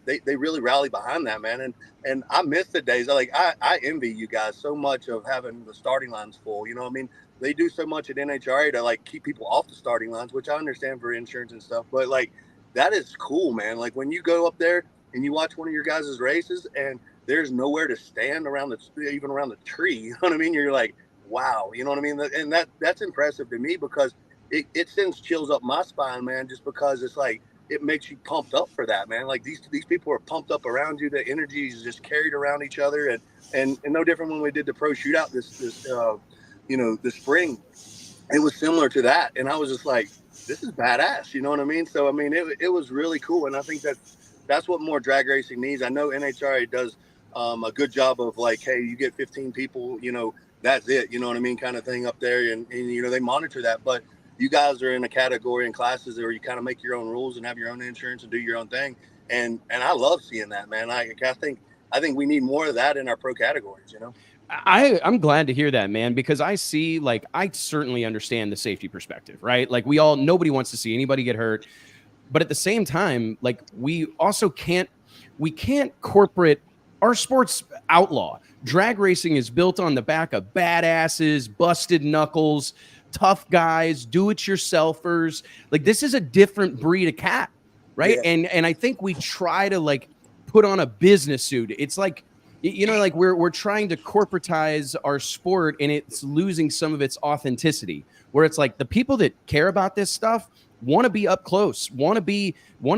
they really rally behind that, man. And I miss the days. I envy you guys so much of having the starting lines full. You know what I mean? They do so much at NHRA to like keep people off the starting lines, which I understand for insurance and stuff, but like that is cool, man. Like when you go up there and you watch one of your guys' races and there's nowhere to stand even around the tree, you know what I mean? You're like, wow, you know what I mean? And that's impressive to me, because it sends chills up my spine, man, just because it's like, it makes you pumped up for that, man. Like these people are pumped up around you. The energy is just carried around each other, and no different when we did the pro shootout this you know, the spring. It was similar to that, and I was just like, this is badass, you know what I mean? So I mean, it was really cool, and I think that's what more drag racing needs. I know NHRA does a good job of like, hey, you get 15 people, you know, that's it, you know what I mean, kind of thing up there, and you know, they monitor that, but you guys are in a category and classes where you kind of make your own rules and have your own insurance and do your own thing, and I love seeing that, man. I think we need more of that in our pro categories, you know. I'm glad to hear that, man, because I see, like, I certainly understand the safety perspective, right? Like nobody wants to see anybody get hurt, but at the same time, like we can't corporate our sports outlaw. Drag racing is built on the back of badasses, busted knuckles, tough guys, do-it-yourselfers. Like this is a different breed of cat, right? Yeah. And I think we try to like put on a business suit. It's like, you know, like we're trying to corporatize our sport, and it's losing some of its authenticity, where it's like the people that care about this stuff want to be up close, want to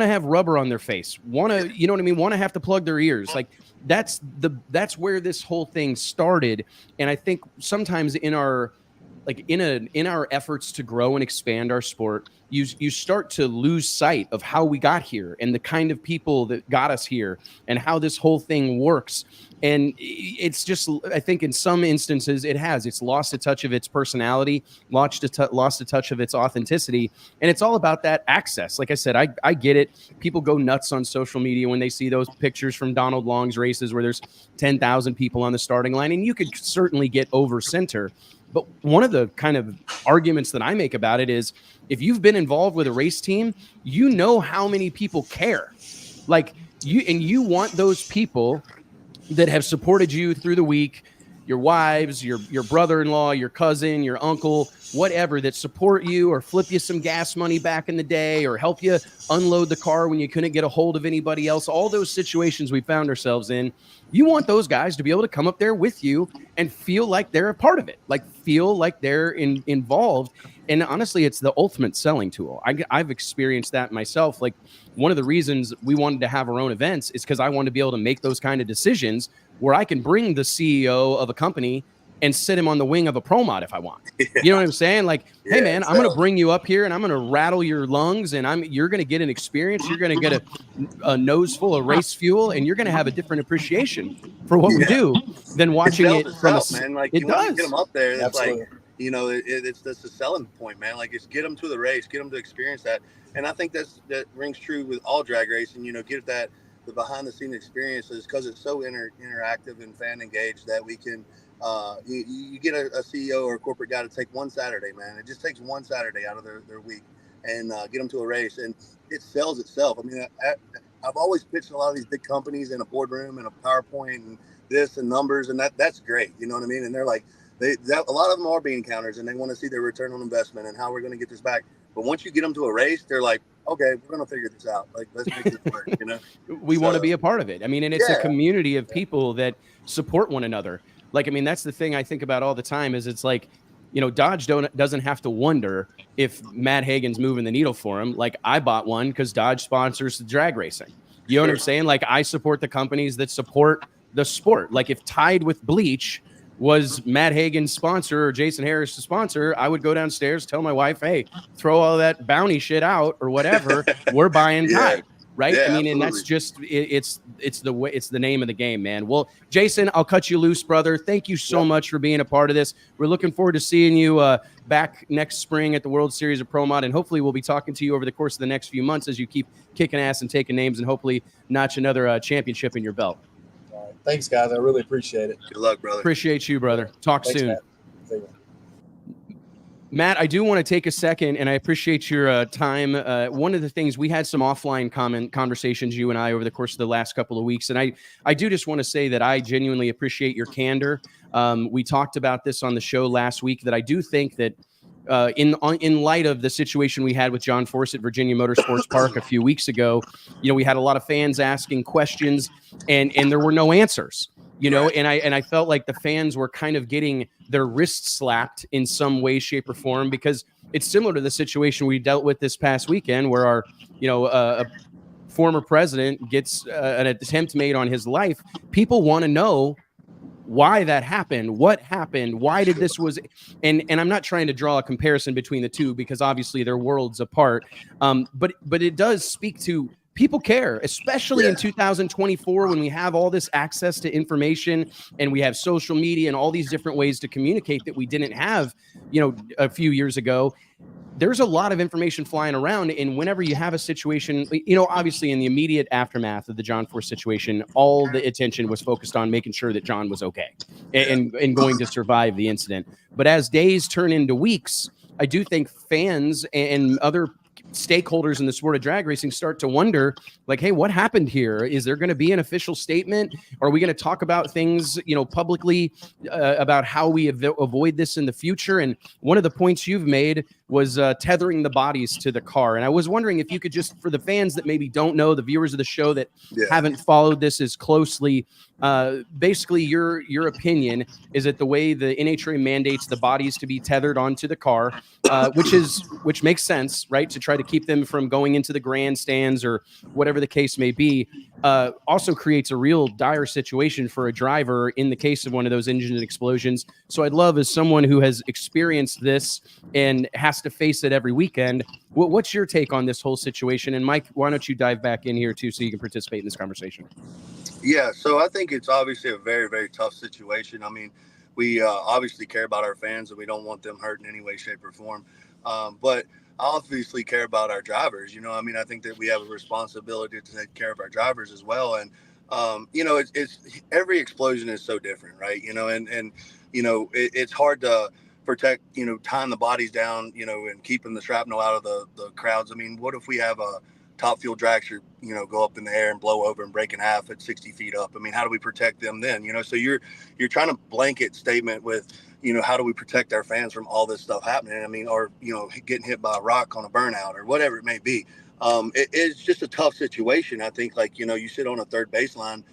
have rubber on their face, want to, you know what I mean? Want to have to plug their ears. Like that's where this whole thing started. And I think sometimes in our efforts to grow and expand our sport, you start to lose sight of how we got here and the kind of people that got us here and how this whole thing works. And it's just, I think in some instances it's lost a touch of its personality, lost a touch of its authenticity. And it's all about that access. Like I said, I get it. People go nuts on social media when they see those pictures from Donald Long's races where there's 10,000 people on the starting line, and you could certainly get over center. But one of the kind of arguments that I make about it is if you've been involved with a race team, you know how many people care. Like you want those people that have supported you through the week, your wives, your brother-in-law, your cousin, your uncle, whatever, that support you or flip you some gas money back in the day or help you unload the car when you couldn't get a hold of anybody else. All those situations we found ourselves in, you want those guys to be able to come up there with you and feel like they're a part of it, like feel like they're involved. And honestly, it's the ultimate selling tool. I've experienced that myself. Like one of the reasons we wanted to have our own events is because I wanted to be able to make those kind of decisions where I can bring the CEO of a company and sit him on the wing of a pro mod if I want. Yeah. You know what I'm saying? Like, hey man, I'm going to bring you up here and I'm going to rattle your lungs and you're going to get an experience. You're going to get a nose full of race fuel and you're going to have a different appreciation for what we do than watching it from a, man. Like, it does. Get them up there. It's Absolutely. like, you know, it's that's a selling point, man. Like, it's get them to the race, get them to experience that. And I think that rings true with all drag racing, you know, get the behind the scenes experiences because it's so interactive and fan engaged that we can, you get a CEO or a corporate guy to take one Saturday, man. It just takes one Saturday out of their week and get them to a race, and it sells itself. I mean, I've always pitched a lot of these big companies in a boardroom and a PowerPoint and this and numbers, and that's great. You know what I mean? And they're like, a lot of them are bean counters, and they want to see their return on investment and how we're going to get this back. But once you get them to a race, they're like, okay, we're going to figure this out. Like, let's make this work, you know? We want to be a part of it. I mean, and it's a community of people that support one another. Like, I mean, that's the thing I think about all the time is it's like, you know, Dodge doesn't have to wonder if Matt Hagen's moving the needle for him. Like, I bought one because Dodge sponsors the drag racing. You know what I'm saying? Like, I support the companies that support the sport. Like, if Tied with Bleach was Matt Hagen's sponsor or Jason Harris' sponsor, I would go downstairs, tell my wife, hey, throw all that bounty shit out or whatever. We're buying Tide. Right. Yeah, I mean, absolutely. and that's just, it's the name of the game, man. Well, Jason, I'll cut you loose, brother. Thank you so much for being a part of this. We're looking forward to seeing you back next spring at the World Series of Pro Mod. And hopefully we'll be talking to you over the course of the next few months as you keep kicking ass and taking names and hopefully notch another championship in your belt. All right. Thanks, guys. I really appreciate it. Good luck, brother. Appreciate you, brother. Talk Thanks, soon. Matt. See you. Matt, I do want to take a second, and I appreciate your time. One of the things, we had some offline conversations, you and I, over the course of the last couple of weeks, and I do just want to say that I genuinely appreciate your candor. We talked about this on the show last week, that I do think that in light of the situation we had with John Force at Virginia Motorsports Park a few weeks ago, you know, we had a lot of fans asking questions, and there were no answers. You know, and I felt like the fans were kind of getting their wrists slapped in some way, shape, or form, because it's similar to the situation we dealt with this past weekend where our, you know, a former president gets an attempt made on his life. People want to know why that happened, what happened, why did this was, and I'm not trying to draw a comparison between the two because obviously they're worlds apart. But it does speak to people care, especially in 2024 when we have all this access to information and we have social media and all these different ways to communicate that we didn't have, you know, a few years ago. There's a lot of information flying around, and whenever you have a situation, you know, obviously in the immediate aftermath of the John Force situation, all the attention was focused on making sure that John was okay and going to survive the incident. But as days turn into weeks, I do think fans and other stakeholders in the sport of drag racing start to wonder, like, hey, what happened here? Is there going to be an official statement? Are we going to talk about things, you know, publicly about how we avoid this in the future? And one of the points you've made was tethering the bodies to the car. And I was wondering if you could just, for the fans that maybe don't know, the viewers of the show that haven't followed this as closely, basically your opinion is that the way the NHRA mandates the bodies to be tethered onto the car, which makes sense, right? To try to keep them from going into the grandstands or whatever the case may be, also creates a real dire situation for a driver in the case of one of those engine explosions. So I'd love, as someone who has experienced this and has to face it every weekend, what's your take on this whole situation? And Mike, why don't you dive back in here too, so you can participate in this conversation? Yeah, so I think it's obviously a very, very tough situation. I mean, we obviously care about our fans and we don't want them hurt in any way, shape, or form. But I obviously care about our drivers. I mean, I think that we have a responsibility to take care of our drivers as well. And, it's every explosion is so different, right? It's hard to protect, tying the bodies down, and keeping the shrapnel out of the crowds. I mean, what if we have a top fuel dragster, go up in the air and blow over and break in half at 60 feet up? I mean, how do we protect them then? So you're trying to blanket statement with, how do we protect our fans from all this stuff happening? I mean, or, getting hit by a rock on a burnout or whatever it may be. It's just a tough situation. I think, like, you sit on a third baseline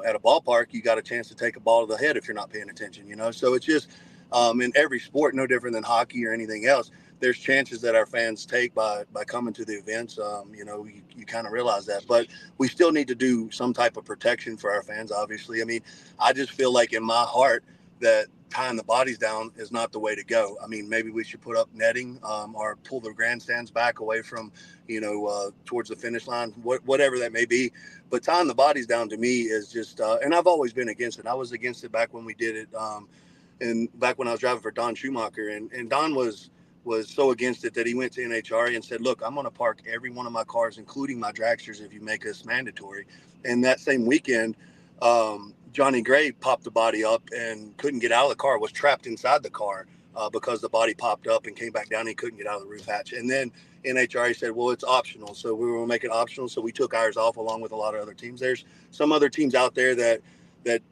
at a ballpark, you got a chance to take a ball to the head if you're not paying attention, so it's just in every sport, no different than hockey or anything else. There's chances that our fans take by coming to the events. You kind of realize that, but we still need to do some type of protection for our fans. Obviously, I mean, I just feel like in my heart that tying the bodies down is not the way to go. I mean, maybe we should put up netting or pull the grandstands back away from, towards the finish line, whatever that may be. But tying the bodies down to me is just, and I've always been against it. I was against it back when we did it, and back when I was driving for Don Schumacher, and Don was so against it that he went to NHRA and said, look, I'm going to park every one of my cars, including my dragsters, if you make us mandatory. And that same weekend, Johnny Gray popped the body up and couldn't get out of the car, was trapped inside the car because the body popped up and came back down. And he couldn't get out of the roof hatch. And then NHRA said, well, it's optional. So we were going to make it optional. So we took ours off along with a lot of other teams. There's some other teams out there that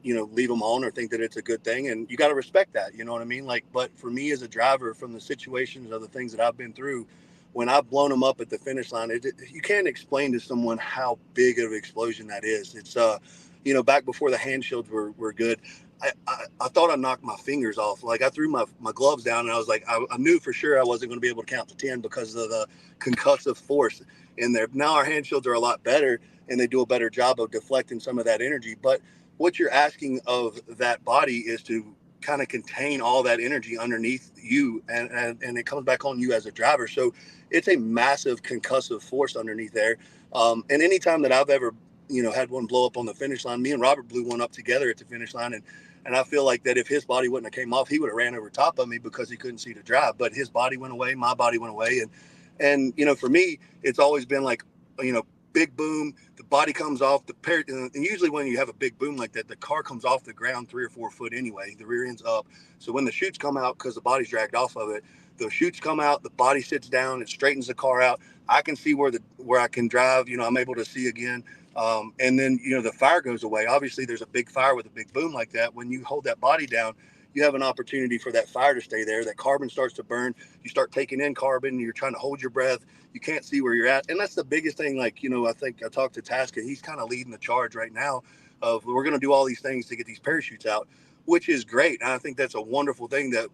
leave them on or think that it's a good thing, and you got to respect that, you know what I mean? Like, but for me as a driver, from the situations of the things that I've been through, when I've blown them up at the finish line, you can't explain to someone how big of an explosion that is. It's back before the hand shields were good, I thought I knocked my fingers off. Like, I threw my gloves down and I was like, I knew for sure I wasn't going to be able to count to 10 because of the concussive force in there. Now our hand shields are a lot better and they do a better job of deflecting some of that energy, but what you're asking of that body is to kind of contain all that energy underneath you, and it comes back on you as a driver. So it's a massive concussive force underneath there. And anytime that I've ever, had one blow up on the finish line, me and Robert blew one up together at the finish line. And I feel like that if his body wouldn't have came off, he would have ran over top of me because he couldn't see to drive. But his body went away, my body went away. And for me, it's always been like, big boom, the body comes off and usually when you have a big boom like that, the car comes off the ground 3 or 4 foot anyway, the rear end's up. So when the chutes come out, because the body's dragged off of it, the chutes come out, the body sits down, it straightens the car out. I can see where I can drive, I'm able to see again. And then, the fire goes away. Obviously there's a big fire with a big boom like that. When you hold that body down, you have an opportunity for that fire to stay there. That carbon starts to burn. You start taking in carbon. You're trying to hold your breath. You can't see where you're at. And that's the biggest thing. Like, I think I talked to Tasca. He's kind of leading the charge right now of we're going to do all these things to get these parachutes out, which is great. And I think that's a wonderful thing that,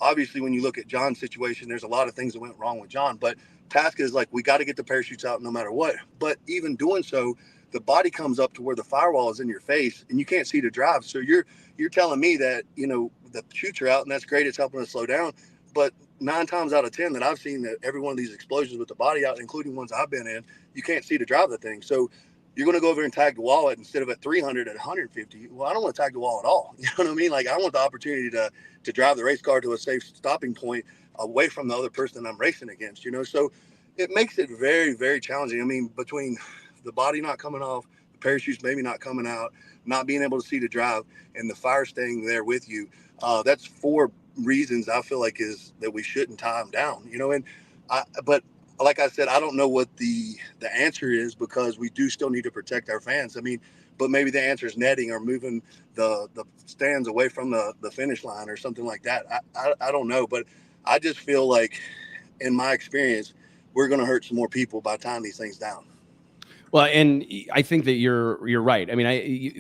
obviously when you look at John's situation, there's a lot of things that went wrong with John. But Tasca is like, we got to get the parachutes out no matter what. But even doing so, the body comes up to where the firewall is in your face and you can't see to drive. So you're telling me that, the chutes are out and that's great. It's helping us slow down. But 9 times out of 10 that I've seen that every one of these explosions with the body out, including ones I've been in, you can't see to drive the thing. So you're going to go over and tag the wall instead of at 300 at 150. Well, I don't want to tag the wall at all. You know what I mean? Like, I want the opportunity to drive the race car to a safe stopping point away from the other person I'm racing against, So it makes it very, very challenging. I mean, between the body not coming off, the parachutes maybe not coming out, not being able to see to drive, and the fire staying there with you, that's 4 reasons I feel like is that we shouldn't tie them down, but like I said, I don't know what the answer is because we do still need to protect our fans. I mean, but maybe the answer is netting or moving the stands away from the finish line or something like that. I don't know, but I just feel like in my experience, we're going to hurt some more people by tying these things down. Well, and I think that you're right. I mean,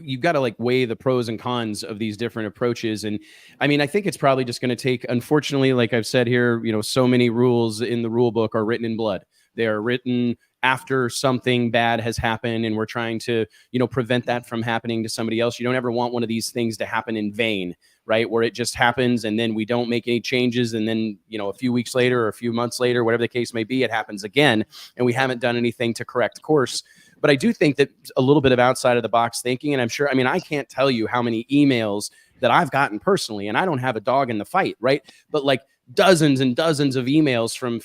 you've got to like weigh the pros and cons of these different approaches. And I mean, I think it's probably just going to take, unfortunately, like I've said here, so many rules in the rule book are written in blood. They are written after something bad has happened, and we're trying to, prevent that from happening to somebody else. You don't ever want one of these things to happen in vain, right? Where it just happens and then we don't make any changes. And then, a few weeks later or a few months later, whatever the case may be, it happens again. And we haven't done anything to correct course. But I do think that a little bit of outside of the box thinking, and I'm sure, I can't tell you how many emails that I've gotten personally, and I don't have a dog in the fight, right? But like dozens and dozens of emails from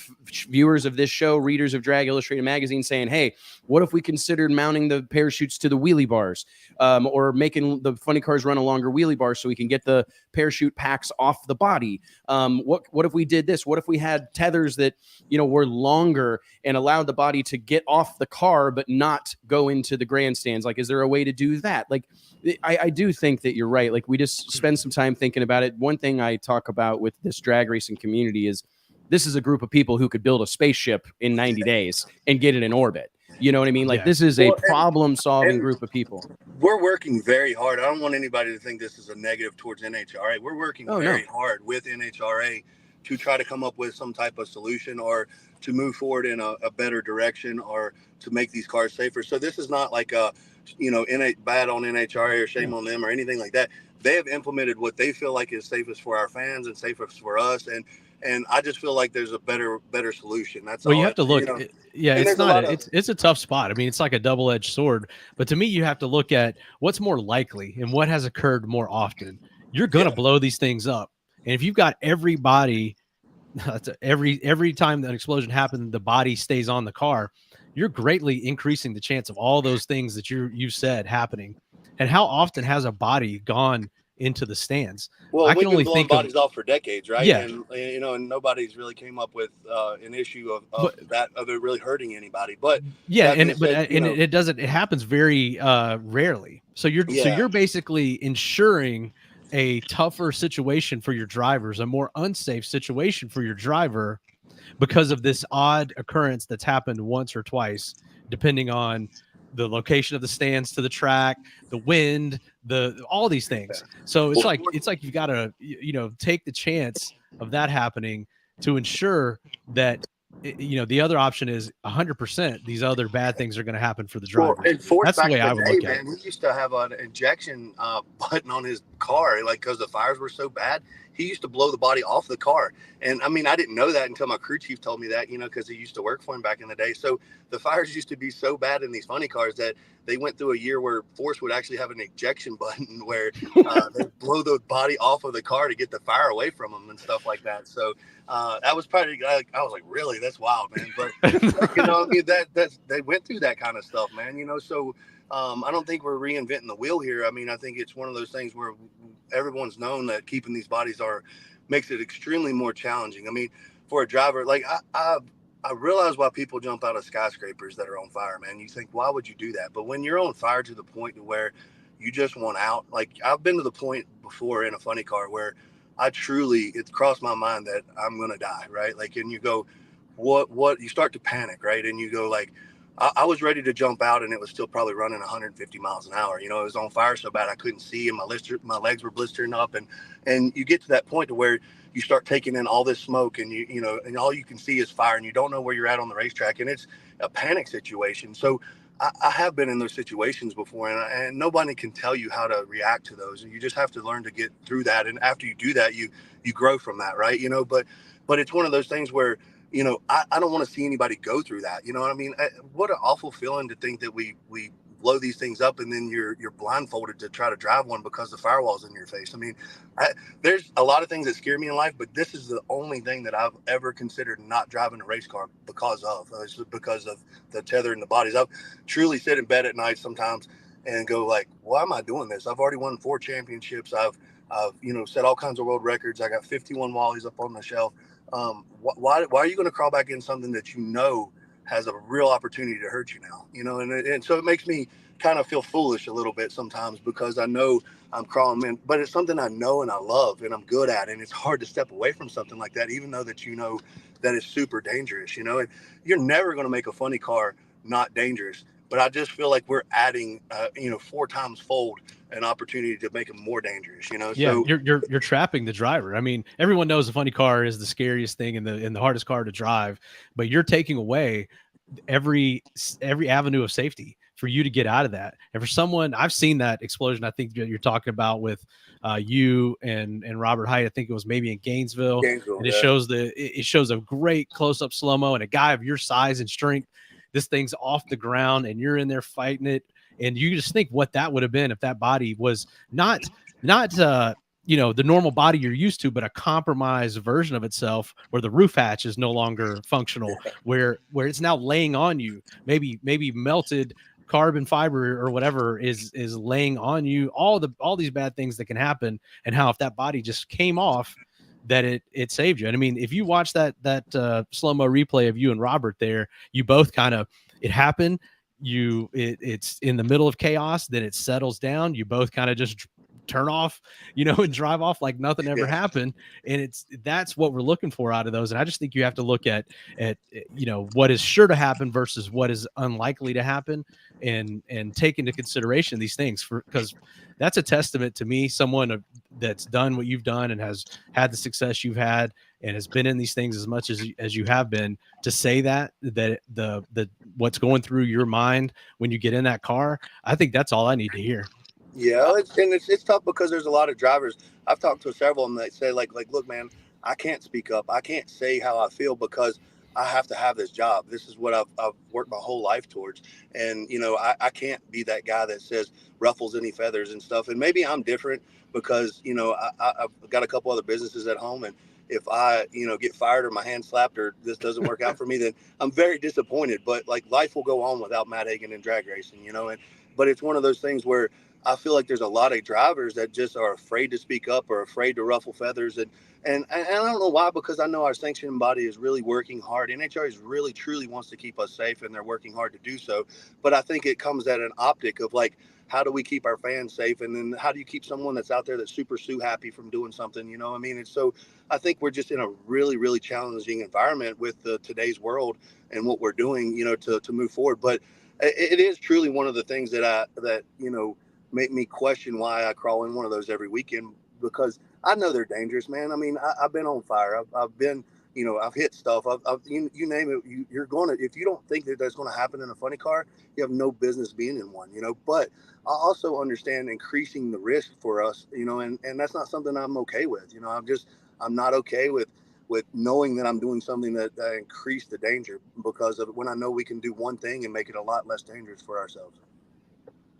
viewers of this show, readers of Drag Illustrated magazine saying, hey, what if we considered mounting the parachutes to the wheelie bars, or making the funny cars run a longer wheelie bar so we can get the parachute packs off the body? What if we did this? What if we had tethers that, were longer and allowed the body to get off the car but not go into the grandstands? Like, is there a way to do that? Like, I do think that you're right. Like, we just spend some time thinking about it. One thing I talk about with this drag racing community is this is a group of people who could build a spaceship in 90 days and get it in orbit. You know what I mean? Like, this is a problem-solving group of people. We're working very hard. I don't want anybody to think this is a negative towards NHRA. We're working very hard with NHRA to try to come up with some type of solution or to move forward in a better direction or to make these cars safer. So this is not like a, bad on NHRA or shame on them or anything like that. They have implemented what they feel like is safest for our fans and safest for us. And I just feel like there's a better solution. That's well, all. You have to look. Yeah, and it's not. It's a tough spot. I mean, it's like a double-edged sword. But to me, you have to look at what's more likely and what has occurred more often. You're gonna blow these things up, and if you've got everybody, every time that explosion happened, the body stays on the car. You're greatly increasing the chance of all those things that you said happening. And how often has a body gone into the stands? Well, I can only blowing think bodies off for decades, right? Yeah. And nobody's really came up with an issue of it really hurting anybody. But it happens very rarely. So you're basically ensuring a tougher situation for your drivers, a more unsafe situation for your driver, because of this odd occurrence that's happened once or twice, depending on the location of the stands to the track, the wind, all these things. So it's like you got to, take the chance of that happening to ensure that, the other option is 100% these other bad things are going to happen for the driver. That's the way I would look at it. He used to have an injection button on his car, like, because the fires were so bad. He used to blow the body off the car. And I mean, I didn't know that until my crew chief told me that, because he used to work for him back in the day. So the fires used to be so bad in these funny cars that they went through a year where Force would actually have an ejection button where they blow the body off of the car to get the fire away from them and stuff like that. So that was probably, I was like, really, that's wild, man. But they went through that kind of stuff, man. So I don't think we're reinventing the wheel here. I mean, I think it's one of those things where everyone's known that keeping these bodies makes it extremely more challenging. I mean, for a driver, like I realize why people jump out of skyscrapers that are on fire, man. You think, why would you do that? But when you're on fire to the point to where you just want out, like I've been to the point before in a funny car where it crossed my mind that I'm going to die. Right. Like, and you go, what, you start to panic. Right. And you go like, I was ready to jump out and it was still probably running 150 miles an hour. It was on fire so bad I couldn't see, and my legs were blistering up. And you get to that point to where you start taking in all this smoke and and all you can see is fire and you don't know where you're at on the racetrack, and it's a panic situation. So I have been in those situations before, and nobody can tell you how to react to those. And you just have to learn to get through that. And after you do that, you grow from that, right? But it's one of those things where, I don't want to see anybody go through that. You know what I mean? What an awful feeling to think that we blow these things up and then you're blindfolded to try to drive one because the firewall's in your face. I mean, there's a lot of things that scare me in life, but this is the only thing that I've ever considered not driving a race car because of. It's because of the tether in the bodies. I've truly sit in bed at night sometimes and go like, why am I doing this? I've already won 4 championships. I've set all kinds of world records. I got 51 Wallies up on the shelf. Why are you going to crawl back in something that has a real opportunity to hurt you now? And so it makes me kind of feel foolish a little bit sometimes because I know I'm crawling in, but it's something I know and I love and I'm good at, and it's hard to step away from something like that, even though that that it's super dangerous. And you're never going to make a funny car not dangerous. but I just feel like we're adding, 4 times fold an opportunity to make them more dangerous, Yeah, So you're trapping the driver. I mean, everyone knows a funny car is the scariest thing and the hardest car to drive, but you're taking away every avenue of safety for you to get out of that. And for someone, I've seen that explosion. I think you're talking about with you and Robert Height. I think it was maybe in Gainesville, and it shows a great close up slow mo, and a guy of your size and strength, this thing's off the ground, and you're in there fighting it. And you just think what that would have been if that body was not the normal body you're used to, but a compromised version of itself where the roof hatch is no longer functional, where it's now laying on you, maybe melted carbon fiber or whatever is laying on you, all these bad things that can happen, and how if that body just came off, that it saved you. And I mean, if you watch that slow-mo replay of you and Robert there, you both kind of, it happened, it's in the middle of chaos, then it settles down, you both kind of just turn off, and drive off like nothing ever happened. And that's what we're looking for out of those. And I just think you have to look at what is sure to happen versus what is unlikely to happen, and take into consideration these things, because that's a testament to me, someone that's done what you've done and has had the success you've had and has been in these things as much as you have been, to say that the what's going through your mind when you get in that car. I think that's all I need to hear. Yeah, it's tough because there's a lot of drivers. I've talked to several of them that say like, look, man, I can't speak up. I can't say how I feel because I have to have this job. This is what I've worked my whole life towards. And, I can't be that guy that says ruffles any feathers and stuff. And maybe I'm different because, I've got a couple other businesses at home. And if I, get fired or my hand slapped or this doesn't work out for me, then I'm very disappointed. But like life will go on without Matt Hagen and drag racing, but it's one of those things where I feel like there's a lot of drivers that just are afraid to speak up or afraid to ruffle feathers. And I don't know why, because I know our sanctioning body is really working hard. NHRA really, truly wants to keep us safe, and they're working hard to do so. But I think it comes at an optic of like, how do we keep our fans safe? And then how do you keep someone that's out there that's super happy from doing something? And so I think we're just in a really, really challenging environment with today's world and what we're doing, to move forward. But it is truly one of the things that make me question why I crawl in one of those every weekend, because I know they're dangerous, man. I mean, I've been on fire. I've been, I've hit stuff. You name it. You're going to, if you don't think that that's going to happen in a funny car, you have no business being in one, but I also understand increasing the risk for us, and that's not something I'm okay with. I'm not okay with knowing that I'm doing something that increase the danger, because of when I know we can do one thing and make it a lot less dangerous for ourselves.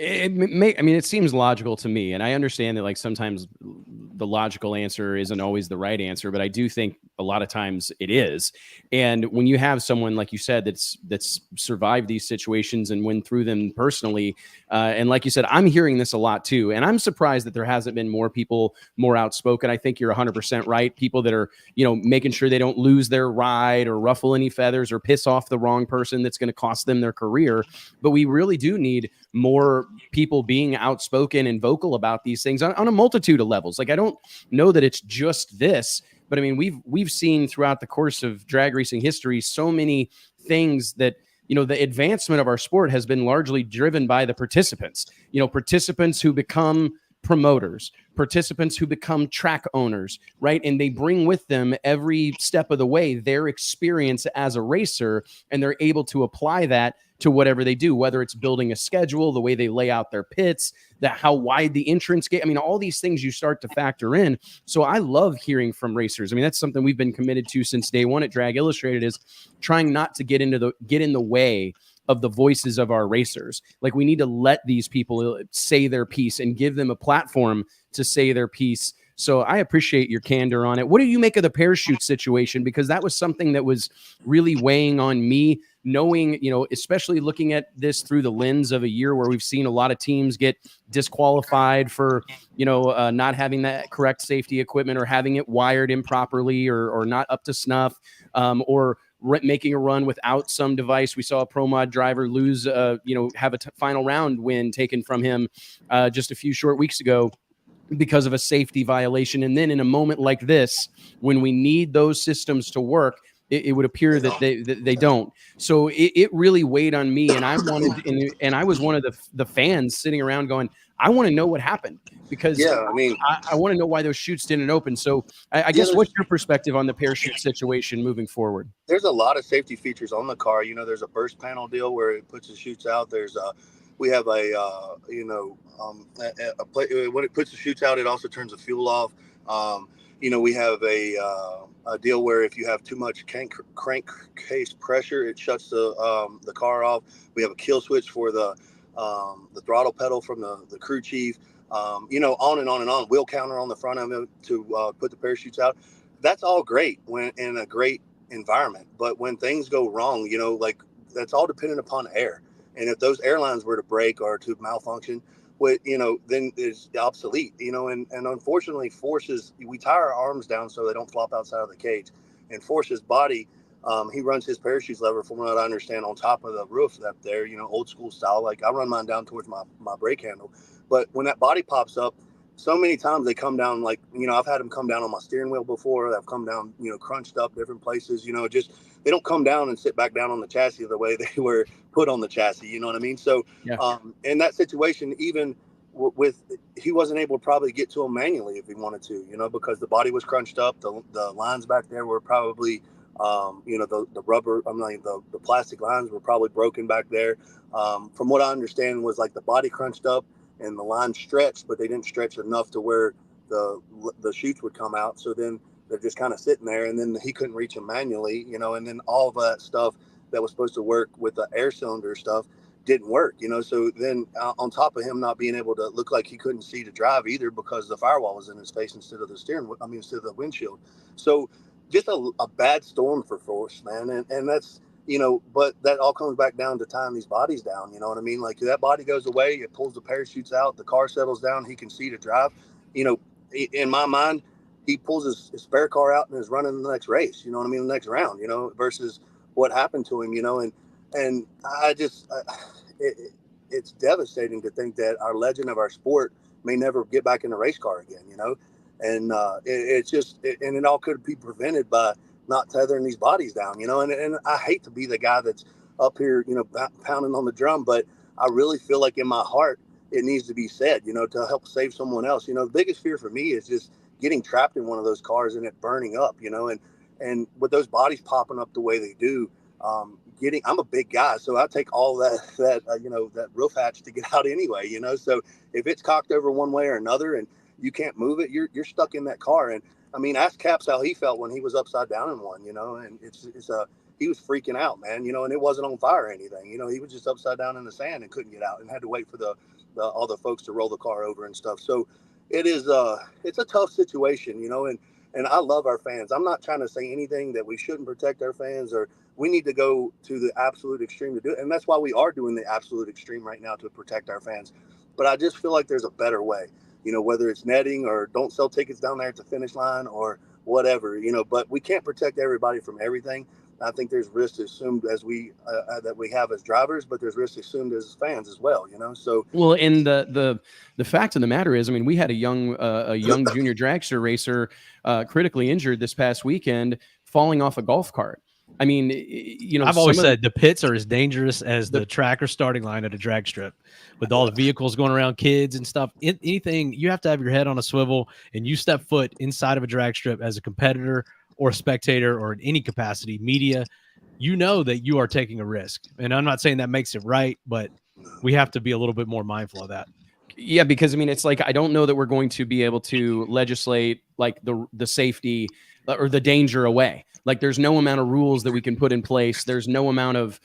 It seems logical to me, and I understand that like sometimes the logical answer isn't always the right answer, but I do think a lot of times it is. And when you have someone, like you said, that's survived these situations and went through them personally, and like you said, I'm hearing this a lot too, and I'm surprised that there hasn't been more people more outspoken. I think you're 100% right. People that are, making sure they don't lose their ride or ruffle any feathers or piss off the wrong person that's going to cost them their career. But we really do need more people being outspoken and vocal about these things on a multitude of levels. Like, I don't know that it's just this, but I mean, we've seen throughout the course of drag racing history so many things that, the advancement of our sport has been largely driven by the participants, participants who become promoters, participants who become track owners, right? And they bring with them every step of the way their experience as a racer, and they're able to apply that to whatever they do, whether it's building a schedule, the way they lay out their pits, how wide the entrance gate. I mean, all these things you start to factor in. So I love hearing from racers. I mean, that's something we've been committed to since day one at Drag Illustrated, is trying not to get in the way of the voices of our racers. Like, we need to let these people say their piece and give them a platform to say their piece. So I appreciate your candor on it. What do you make of the parachute situation? Because that was something that was really weighing on me, knowing, especially looking at this through the lens of a year where we've seen a lot of teams get disqualified for, not having that correct safety equipment, or having it wired improperly, or not up to snuff, or making a run without some device. We saw a Pro Mod driver lose, have a final round win taken from him just a few short weeks ago because of a safety violation. And then in a moment like this, when we need those systems to work, it would appear that they don't. So it really weighed on me, and I wanted, and I was one of the fans sitting around going, I want to know what happened, because I mean, I want to know why those chutes didn't open. So I guess what's your perspective on the parachute situation moving forward? There's a lot of safety features on the car. There's a burst panel deal where it puts the chutes out. We have when it puts the chutes out, it also turns the fuel off. We have a deal where if you have too much crankcase pressure, it shuts the car off. We have a kill switch for the throttle pedal from the crew chief. On and on and on. Wheel counter on the front of it to put the parachutes out. That's all great when in a great environment. But when things go wrong, that's all dependent upon air. And if those airlines were to break or to malfunction, then it's obsolete, and unfortunately we tie our arms down so they don't flop outside of the cage, and Force's body, he runs his parachute lever, from what I understand, on top of the roof up there, old school style. Like I run mine down towards my brake handle, but when that body pops up, so many times they come down, like, I've had them come down on my steering wheel before. They've come down, crunched up different places, they don't come down and sit back down on the chassis the way they were put on the chassis. You know what I mean? So, in that situation, even he wasn't able to probably get to him manually if he wanted to, because the body was crunched up. The lines back there were probably, the rubber, the plastic lines were probably broken back there. From what I understand was like the body crunched up and the line stretched, but they didn't stretch enough to where the chutes would come out. So then they're just kind of sitting there, and then he couldn't reach them manually, and then all of that stuff that was supposed to work with the air cylinder stuff didn't work, So then on top of him not being able to look like he couldn't see to drive either, because the firewall was in his face instead of instead of the windshield. So just a bad storm for Force, man. And that's, but that all comes back down to tying these bodies down. You know what I mean? Like that body goes away, it pulls the parachutes out, the car settles down, he can see to drive. In my mind, he pulls his spare car out and is running the next race. You know what I mean? The next round, versus what happened to him, and I just, it's devastating to think that our legend of our sport may never get back in a race car again, and it all could be prevented by not tethering these bodies down, and I hate to be the guy that's up here, pounding on the drum, but I really feel like in my heart, it needs to be said, to help save someone else. The biggest fear for me is just getting trapped in one of those cars and it burning up, and with those bodies popping up the way they do, I'm a big guy, so I take all that roof hatch to get out anyway, so if it's cocked over one way or another and you can't move it, you're stuck in that car. And I mean, ask Caps how he felt when he was upside down in one, and he was freaking out, man, and it wasn't on fire or anything, he was just upside down in the sand and couldn't get out and had to wait for all the folks to roll the car over and stuff. So it's a tough situation, and I love our fans. I'm not trying to say anything that we shouldn't protect our fans or we need to go to the absolute extreme to do it. And that's why we are doing the absolute extreme right now, to protect our fans. But I just feel like there's a better way, whether it's netting or don't sell tickets down there at the finish line or whatever, but we can't protect everybody from everything. I think there's risk assumed as that we have as drivers, but there's risk assumed as fans as well, So and the fact of the matter is, I mean, we had a young junior dragster racer critically injured this past weekend, falling off a golf cart. I mean, I've always said the pits are as dangerous as the track or starting line at a drag strip, with all the vehicles going around, kids and stuff. Anything, you have to have your head on a swivel, and you step foot inside of a drag strip as a competitor or a spectator or in any capacity, media, that you are taking a risk. And I'm not saying that makes it right, but we have to be a little bit more mindful of that. Yeah, because I mean, it's like, I don't know that we're going to be able to legislate like the safety or the danger away. Like there's no amount of rules that we can put in place. There's no amount of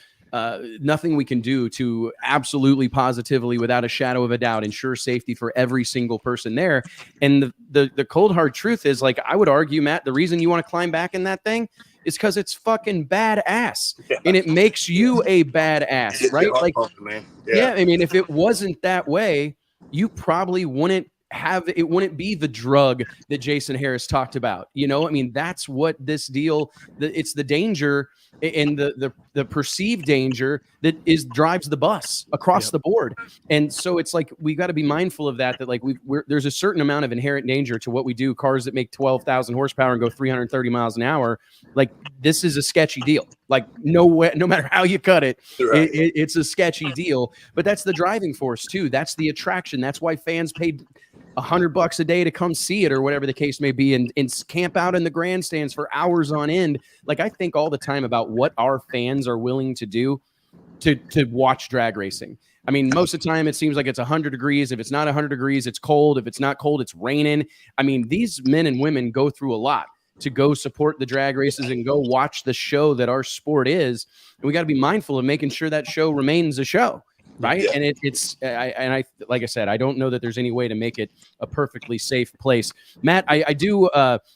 nothing we can do to absolutely positively, without a shadow of a doubt, ensure safety for every single person there. And the cold hard truth is, like, I would argue, Matt, the reason you want to climb back in that thing is because it's fucking badass, and it makes you a badass, right? Like, man. Yeah, I mean, if it wasn't that way, you probably wouldn't have it wouldn't be the drug that Jason Harris talked about. You know, I mean, that's what this deal, it's the danger and the perceived danger that drives the bus across the board. And so it's like, we got to be mindful of that like there's a certain amount of inherent danger to what we do. Cars that make 12,000 horsepower and go 330 miles an hour, like this is a sketchy deal. Like no matter how you cut it, Right. it's a sketchy deal. But that's the driving force too. That's the attraction. That's why fans paid $100 a day to come see it, or whatever the case may be, and camp out in the grandstands for hours on end. Like, I think all the time about what our fans are willing to do to watch drag racing. I mean, most of the time it seems like it's 100 degrees. If it's not 100 degrees, it's cold. If it's not cold, it's raining. I mean, these men and women go through a lot to go support the drag races and go watch the show that our sport is. And we got to be mindful of making sure that show remains a show. Right. Yeah. And I like I said, I don't know that there's any way to make it a perfectly safe place. Matt, I do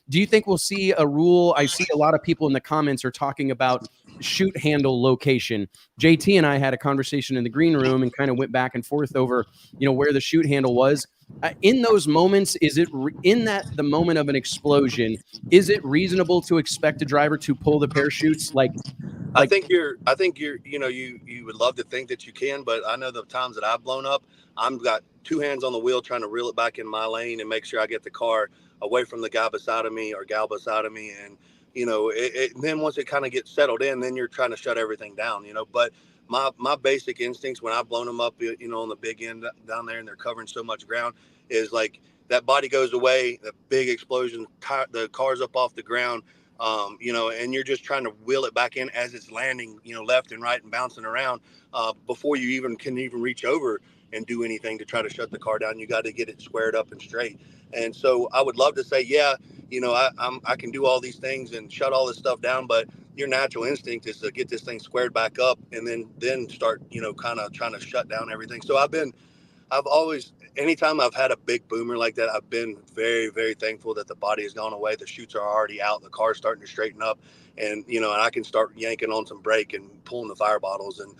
you think we'll see a rule? I see a lot of people in the comments are talking about shoot handle location. JT and I had a conversation in the green room and kind of went back and forth over, where the shoot handle was. In those moments, is it the moment of an explosion, is it reasonable to expect a driver to pull the parachutes? I think you're, you would love to think that you can, but I know the times that I've blown up, I've got two hands on the wheel trying to reel it back in my lane and make sure I get the car away from the guy beside of me or gal beside of me. And, then once it kind of gets settled in, then you're trying to shut everything down, but my basic instincts when I've blown them up, on the big end down there and they're covering so much ground is like that body goes away, the big explosion, the car's up off the ground. And you're just trying to wheel it back in as it's landing, left and right and bouncing around before you can reach over and do anything to try to shut the car down. You got to get it squared up and straight. And so I would love to say, yeah, I can do all these things and shut all this stuff down, but your natural instinct is to get this thing squared back up and then start, kind of trying to shut down everything. So I've always, anytime I've had a big boomer like that, I've been very, very thankful that the body has gone away. The chutes are already out. The car's starting to straighten up and, and I can start yanking on some brake and pulling the fire bottles and,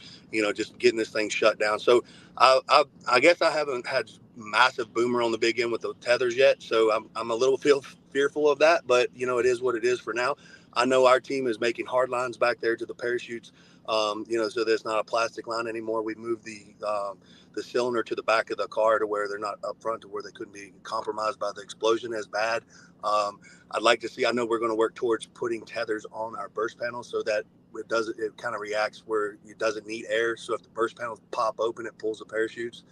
just getting this thing shut down. So I guess I haven't had massive boomer on the big end with the tethers yet. So I'm a little fearful of that, but it is what it is for now. I know our team is making hard lines back there to the parachutes. So there's not a plastic line anymore. We moved the cylinder to the back of the car to where they're not up front to where they couldn't be compromised by the explosion as bad. I'd like to see, I know we're going to work towards putting tethers on our burst panel so that it kind of reacts where it doesn't need air. So if the burst panels pop open, it pulls the parachutes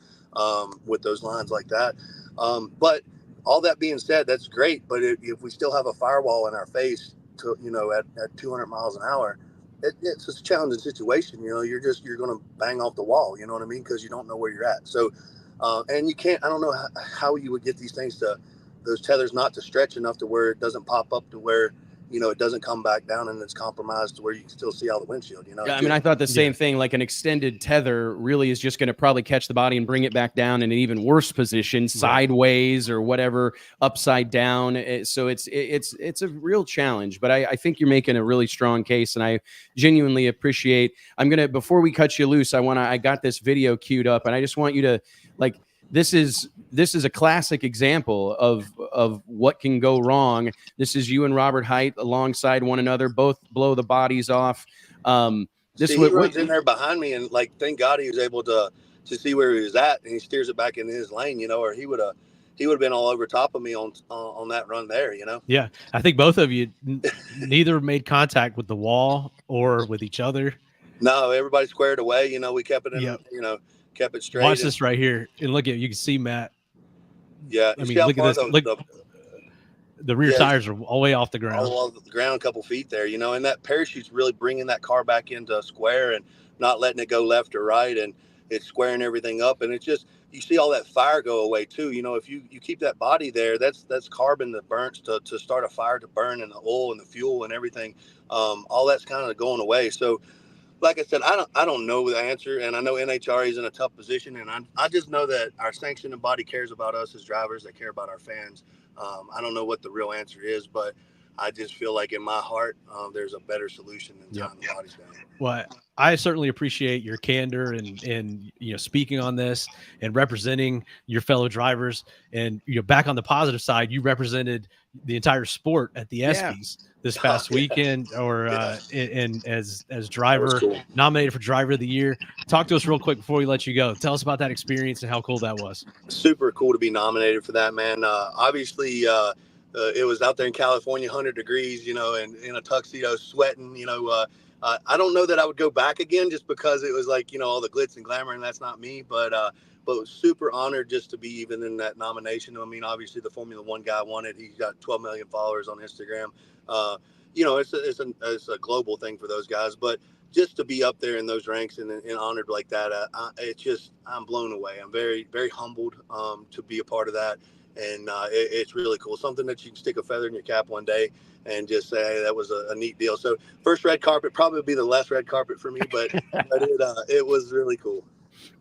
with those lines like that. But all that being said, that's great. But if we still have a firewall in our face to, at 200 miles an hour, it's a challenging situation. You're going to bang off the wall, you know what I mean? Because you don't know where you're at. So, and you can't, I don't know how you would get these things those tethers not to stretch enough to where it doesn't pop up to where, it doesn't come back down and it's compromised to where you can still see out the windshield, Yeah, I mean, I thought the same thing, like an extended tether really is just going to probably catch the body and bring it back down in an even worse position, sideways or whatever, upside down. So it's a real challenge, but I think you're making a really strong case and I genuinely appreciate, before we cut you loose, I got this video queued up and I just want you to this is a classic example of what can go wrong. This is you and Robert Height alongside one another, both blow the bodies off. He runs in there behind me and thank God he was able to see where he was at and he steers it back in his lane, or he would have been all over top of me on that run there, Yeah, I think both of you neither made contact with the wall or with each other. No, everybody squared away. We kept it in, kept it straight. Watch this right here and look at, you can see Matt. Yeah. I mean, look at this. Look, the rear tires are all the way off the ground. All off the ground, a couple feet there, and that parachute's really bringing that car back into square and not letting it go left or right. And it's squaring everything up. And it's just, you see all that fire go away too. If you keep that body there, that's carbon that burns to start a fire to burn, and the oil and the fuel and everything. All that's kind of going away. So, like I said, I don't know the answer, and I know NHRA is in a tough position, and I just know that our sanctioning body cares about us as drivers. They care about our fans. I don't know what the real answer is, but I just feel like in my heart, there's a better solution than tying the bodies down. Well, I certainly appreciate your candor and speaking on this and representing your fellow drivers. And back on the positive side, you represented the entire sport at the ESPYs this past weekend, or and as driver nominated for driver of the year. Talk to us real quick before we let you go. Tell us about that experience and how cool that was. Super cool to be nominated for that, man. Obviously, it was out there in California, 100 degrees, and in a tuxedo, sweating. I don't know that I would go back again just because it was like, all the glitz and glamour, and that's not me. But super honored just to be even in that nomination. I mean, obviously the Formula One guy won it. He's got 12 million followers on Instagram. It's a global thing for those guys. But just to be up there in those ranks and honored like that, I'm blown away. I'm very, very humbled to be a part of that. And it's really cool. Something that you can stick a feather in your cap one day and just say, hey, that was a neat deal. So first red carpet, probably be the last red carpet for me, but it was really cool.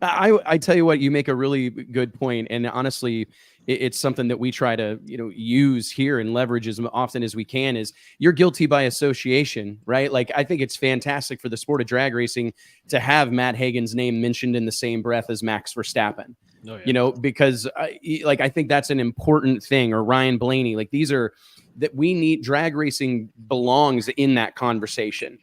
I tell you what, you make a really good point. And honestly, it's something that we try to, use here and leverage as often as we can. Is you're guilty by association, right? Like, I think it's fantastic for the sport of drag racing to have Matt Hagen's name mentioned in the same breath as Max Verstappen. Oh, yeah. Because I think that's an important thing. Or Ryan Blaney, like, these are that we need. Drag racing belongs in that conversation.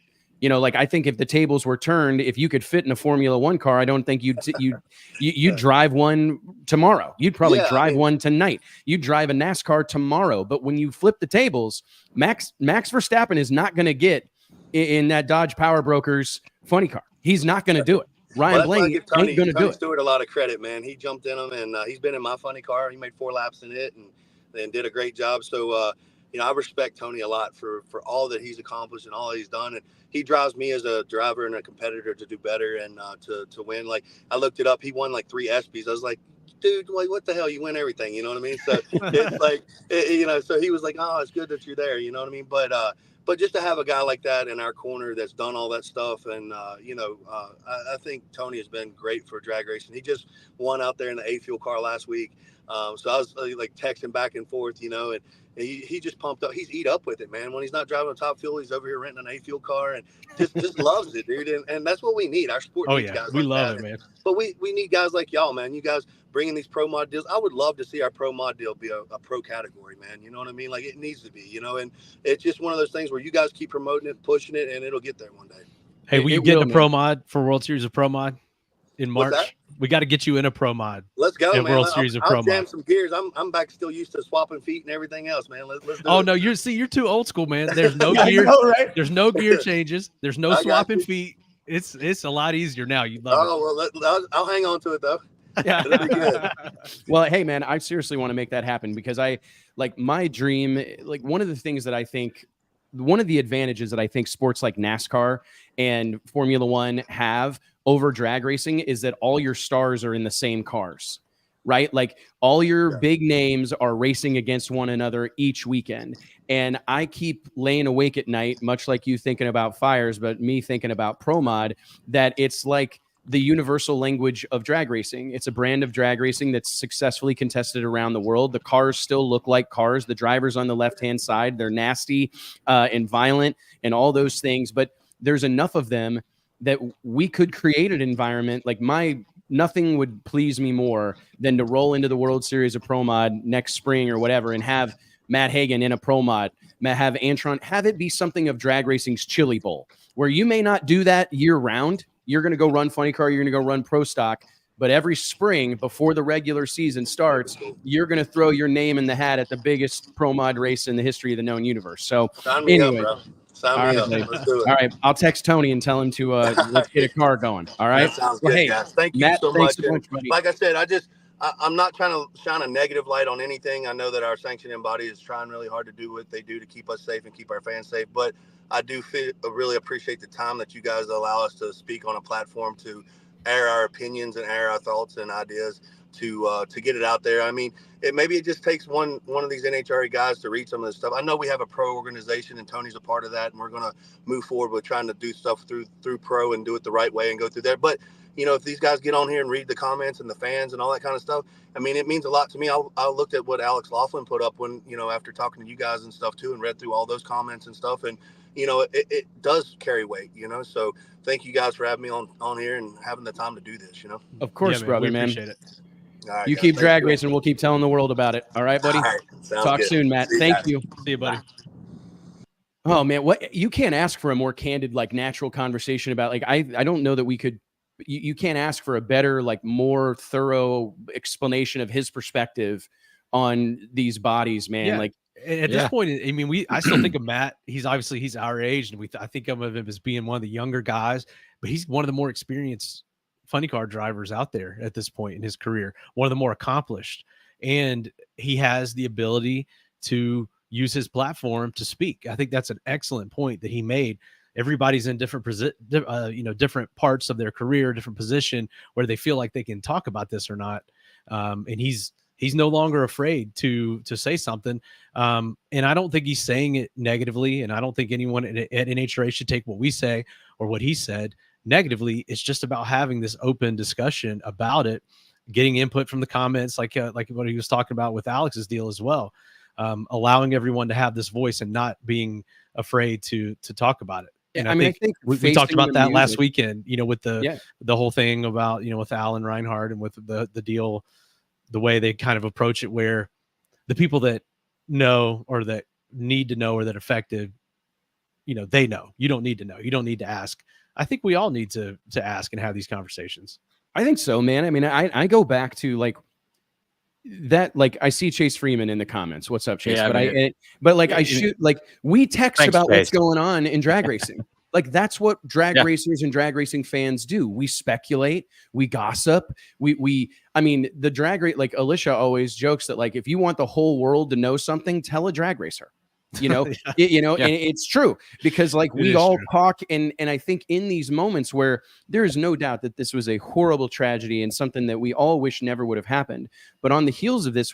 I think if the tables were turned, if you could fit in a Formula One car, I don't think you'd drive one tomorrow. You'd probably drive one tonight. You'd drive a NASCAR tomorrow. But when you flip the tables, Max Verstappen is not going to get in that Dodge Power Brokers funny car. He's not going to do it. Ryan Blaney ain't going to do it. Stewart a lot of credit, man. He jumped in them, and he's been in my funny car. He made 4 laps in it and did a great job. So, I respect Tony a lot for all that he's accomplished and all he's done. And he drives me as a driver and a competitor to do better and to win. Like, I looked it up. He won like 3 ESPYs. I was like, dude, like, what the hell? You win everything. You know what I mean? So it's like, so he was like, oh, it's good that you're there. You know what I mean? But just to have a guy like that in our corner that's done all that stuff. And, I think Tony has been great for drag racing. He just won out there in the A-Fuel car last week. So I was like texting back and forth, and he just pumped up. He's eat up with it, man. When he's not driving a Top Fuel, he's over here renting an A-Fuel car and just loves it, dude. And that's what we need. Our sport needs guys we like love that. It, man. But we need guys like y'all, man. You guys bringing these pro mod deals. I would love to see our pro mod deal be a pro category, man. You know what I mean? Like, it needs to be, and it's just one of those things where you guys keep promoting it, pushing it, and it'll get there one day. Hey, will you get a pro mod for World Series of Pro Mod in March? We got to get you in a pro mod. Let's go, man. World Series of Pro Mod. I'll jam some gears. I'm back still used to swapping feet and everything else, man. Let's do it. Oh no, you're too old school, man. There's no gear. Right? There's no gear changes. There's no swapping feet. It's a lot easier now. You love it. Well, I'll hang on to it though. Yeah. It'll be good. Well, hey man, I seriously want to make that happen because my dream, like one of the advantages that I think sports like NASCAR and Formula One have over drag racing is that all your stars are in the same cars, right? Like all your big names are racing against one another each weekend. And I keep laying awake at night, much like you thinking about fires, but me thinking about pro mod, that it's like the universal language of drag racing. It's a brand of drag racing that's successfully contested around the world. The cars still look like cars. The drivers on the left-hand side, they're nasty and violent and all those things. But there's enough of them that we could create an environment. Like nothing would please me more than to roll into the World Series of Pro Mod next spring or whatever and have Matt Hagen in a Pro Mod, have Antron, have it be something of drag racing's Chili Bowl, where you may not do that year round. You're going to go run funny car. You're going to go run pro stock. But every spring before the regular season starts, you're going to throw your name in the hat at the biggest pro mod race in the history of the known universe. So anyway, Sign me up. Let's do it. All right. I'll text Tony and tell him to let's get a car going. All right. That sounds good, hey, guys. Thank you Matt, so much. buddy. Like I said, I'm not trying to shine a negative light on anything. I know that our sanctioning body is trying really hard to do what they do to keep us safe and keep our fans safe. But I do really appreciate the time that you guys allow us to speak on a platform to air our opinions and air our thoughts and ideas. to get it out there. I mean, maybe it just takes one of these NHRA guys to read some of this stuff. I know we have a pro organization, and Tony's a part of that, and we're going to move forward with trying to do stuff through pro and do it the right way and go through there. But if these guys get on here and read the comments and the fans and all that kind of stuff, I mean, it means a lot to me. I looked at what Alex Laughlin put up when, after talking to you guys and stuff too, and read through all those comments and stuff. And, it does carry weight, so thank you guys for having me on here and having the time to do this, Of course, man, brother, we man. appreciate it. All right, You guys, keep drag you. racing. We'll keep telling the world about it. All right, buddy. All right, sounds Talk good. soon, Matt. See you Thank guys. you. See you, buddy. Oh man, what you can't ask for a more candid, like natural conversation about like I don't know that we could. You can't ask for a better, like more thorough explanation of his perspective on these bodies, man. Yeah. Like At this point, I mean, I still think of Matt. He's our age, and I think of him as being one of the younger guys, but he's one of the more experienced funny car drivers out there at this point in his career, one of the more accomplished, and he has the ability to use his platform to speak. I think that's an excellent point that he made. Everybody's in different different parts of their career, different position where they feel like they can talk about this or not. And he's no longer afraid to say something. And I don't think he's saying it negatively. And I don't think anyone at NHRA should take what we say or what he said negatively. It's just about having this open discussion about it, getting input from the comments, like what he was talking about with Alex's deal as well. Allowing everyone to have this voice and not being afraid to talk about it. And I think we talked about that last music, weekend, with the whole thing about, with Alan Reinhardt and with the deal, the way they kind of approach it, where the people that know or that need to know or that are affected, they know. You don't need to know. You don't need to ask. I think we all need to ask and have these conversations. I think so, man. I mean, I go back to like that, like I see Chase Freeman in the comments. What's up, Chase? Yeah, We text Thanks, about Chase. what's going on in drag racing. Like that's what drag racers and drag racing fans do. We speculate, we gossip, I mean, the drag race, like Alicia always jokes that like if you want the whole world to know something, tell a drag racer. And it's true because like we all talk and I think in these moments where there is no doubt that this was a horrible tragedy and something that we all wish never would have happened. But on the heels of this,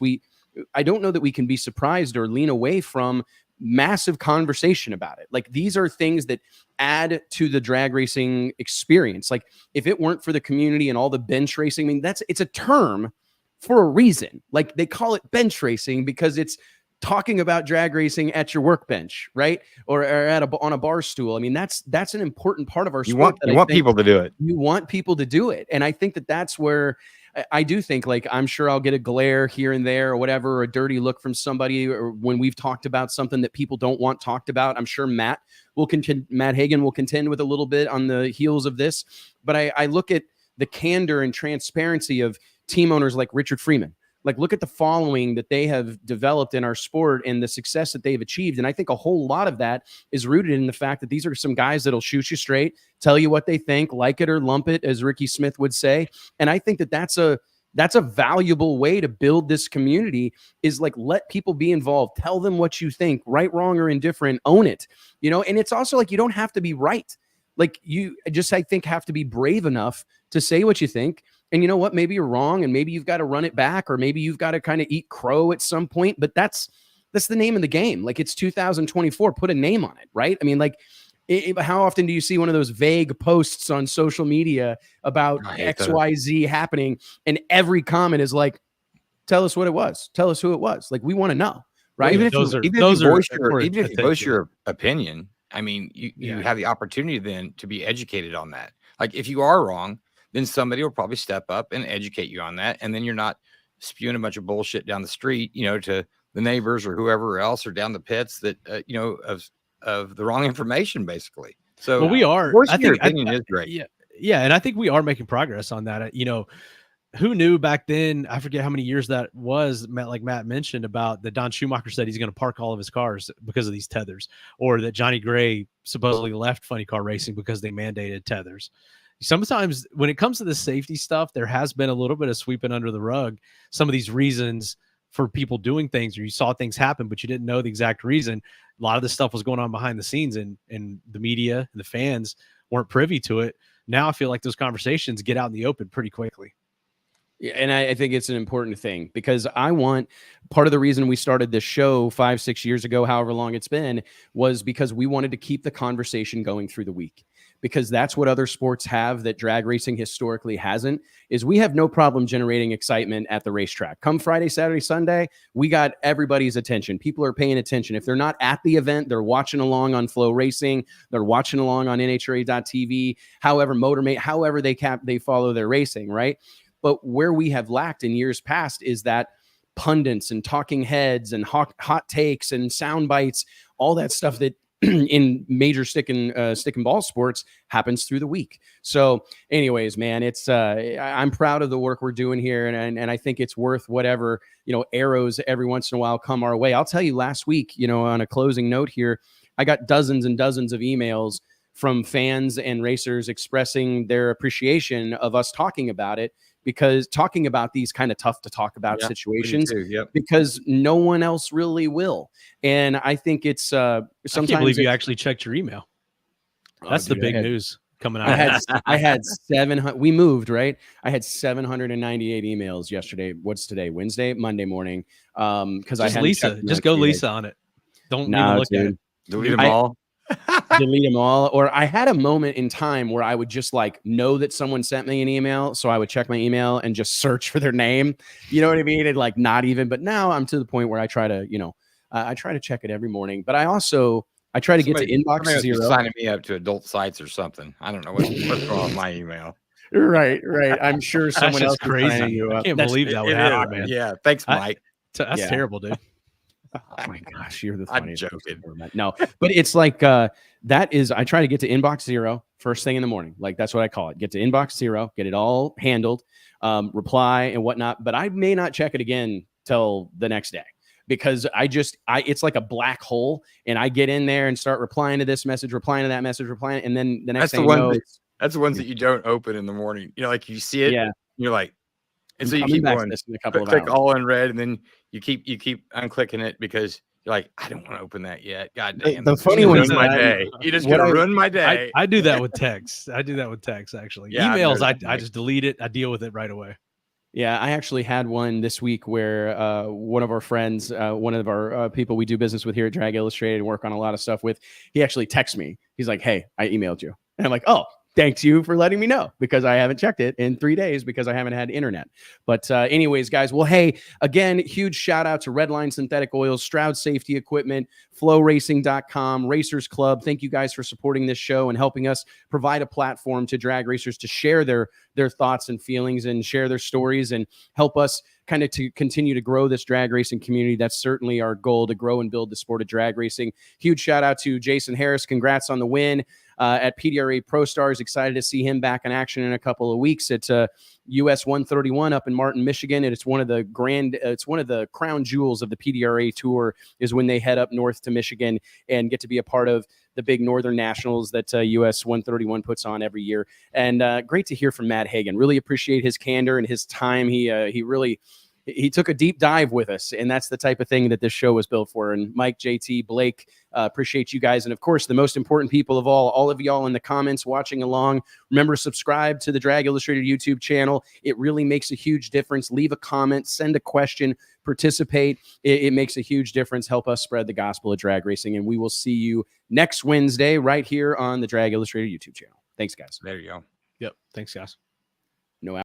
I don't know that we can be surprised or lean away from massive conversation about it. Like these are things that add to the drag racing experience. Like if it weren't for the community and all the bench racing, I mean, it's a term for a reason. Like they call it bench racing because it's talking about drag racing at your workbench, right? Or on a bar stool. I mean, that's an important part of our sport. You want people to do it. You want people to do it. And I think that's where I do think, like, I'm sure I'll get a glare here and there or whatever, or a dirty look from somebody, or when we've talked about something that people don't want talked about. I'm sure Matt Hagan will contend with a little bit on the heels of this. But I look at the candor and transparency of team owners like Richard Freeman. Like, look at the following that they have developed in our sport and the success that they've achieved. And I think a whole lot of that is rooted in the fact that these are some guys that'll shoot you straight, tell you what they think, like it or lump it, as Ricky Smith would say. And I think that that's a valuable way to build this community, is like, let people be involved, tell them what you think, right, wrong, or indifferent, own it, and it's also like, you don't have to be right. Like you just, I think, have to be brave enough to say what you think. And you know what? Maybe you're wrong, and maybe you've got to run it back, or maybe you've got to kind of eat crow at some point. But that's the name of the game. Like, it's 2024. Put a name on it, right? I mean, like, how often do you see one of those vague posts on social media about XYZ happening, and every comment is like, "Tell us what it was. Tell us who it was." Like, we want to know, right? Even if you voice your opinion, I mean, you have the opportunity then to be educated on that. Like, if you are wrong, then somebody will probably step up and educate you on that. And then you're not spewing a bunch of bullshit down the street, to the neighbors or whoever else, or down the pits that, of the wrong information, basically. So we are, I think your opinion is great. Yeah. And I think we are making progress on that. Who knew back then? I forget how many years that was, like Matt mentioned, about that Don Schumacher said he's going to park all of his cars because of these tethers, or that Johnny Gray supposedly left funny car racing because they mandated tethers. Sometimes when it comes to the safety stuff, there has been a little bit of sweeping under the rug some of these reasons for people doing things, or you saw things happen, but you didn't know the exact reason. A lot of this stuff was going on behind the scenes, and the media and the fans weren't privy to it. Now I feel like those conversations get out in the open pretty quickly. And I think it's an important thing, because part of the reason we started this show 5-6 years ago, however long it's been, was because we wanted to keep the conversation going through the week, because that's what other sports have that drag racing historically hasn't. Is we have no problem generating excitement at the racetrack. Come Friday, Saturday, Sunday, we got everybody's attention. People are paying attention. If they're not at the event, they're watching along on Flow Racing, they're watching along on NHRA.tv, however, Motormate, however they follow their racing, right? But where we have lacked in years past is that pundits and talking heads and hot takes and sound bites, all that stuff that in major stick and ball sports happens through the week. So anyways, man, it's I'm proud of the work we're doing here. And I think it's worth whatever, arrows every once in a while come our way. I'll tell you, last week, on a closing note here, I got dozens and dozens of emails from fans and racers expressing their appreciation of us talking about it, because talking about these kind of tough to talk about situations, because no one else really will. And I think it's sometimes I can't believe you actually checked your email. That's the big news coming out. I had 700. We moved, right? I had 798 emails yesterday. What's today? Wednesday, Monday morning. Because I had Lisa. Just go Lisa on it. Don't even look at it. Delete them all. Delete them all. Or I had a moment in time where I would just know that someone sent me an email, so I would check my email and just search for their name. You know what I mean? And not even. But now I'm to the point where I try to, I try to check it every morning. But I try to get to inbox zero. Signing me up to adult sites or something. I don't know what's wrong with my email. Right. I'm sure someone else is signing you up. I can't believe that would happen, man. Yeah. Thanks, Mike. That's terrible, dude. Oh my gosh, you're the funniest. I'm joking. No, but it's that is, I try to get to inbox zero first thing in the morning. That's what I call it. Get to inbox zero, get it all handled, reply and whatnot. But I may not check it again till the next day, because it's like a black hole, and I get in there and start replying to this message, replying to that message, replying, and then the next thing that's the ones that you don't open in the morning. You see it, and you're like, and so you keep going, in a couple of click hours. all in red, and then you keep unclicking it because you're like, I don't want to open that yet. God damn, the funny one is my day. You just gonna ruin my day. I do that with text. Actually. Yeah, emails, I just delete it. I deal with it right away. Yeah, I actually had one this week where one of our friends, one of our people we do business with here at Drag Illustrated and work on a lot of stuff with, he actually texted me. He's like, "Hey, I emailed you," and I'm like, "Oh, thanks you for letting me know, because I haven't checked it in 3 days because I haven't had internet." But anyways, guys, well, hey, again, huge shout out to Redline Synthetic Oils, Stroud Safety Equipment, flowracing.com, Racers Club. Thank you guys for supporting this show and helping us provide a platform to drag racers to share their thoughts and feelings and share their stories and help us kind of to continue to grow this drag racing community. That's certainly our goal, to grow and build the sport of drag racing. Huge shout out to Jason Harris. Congrats on the win at PDRA Pro Stars. Excited to see him back in action in a couple of weeks. It's US 131 up in Martin, Michigan, and it's one of the crown jewels of the PDRA tour, is when they head up north to Michigan and get to be a part of the big Northern Nationals that US 131 puts on every year. And great to hear from Matt Hagan. Really appreciate his candor and his time. He took a deep dive with us, and that's the type of thing that this show was built for. And Mike, JT, Blake, appreciate you guys. And of course, the most important people of all of y'all in the comments watching along, remember, subscribe to the Drag Illustrated YouTube channel. It really makes a huge difference. Leave a comment, send a question, participate. It makes a huge difference. Help us spread the gospel of drag racing. And we will see you next Wednesday right here on the Drag Illustrated YouTube channel. Thanks, guys. There you go. Yep. Thanks, guys.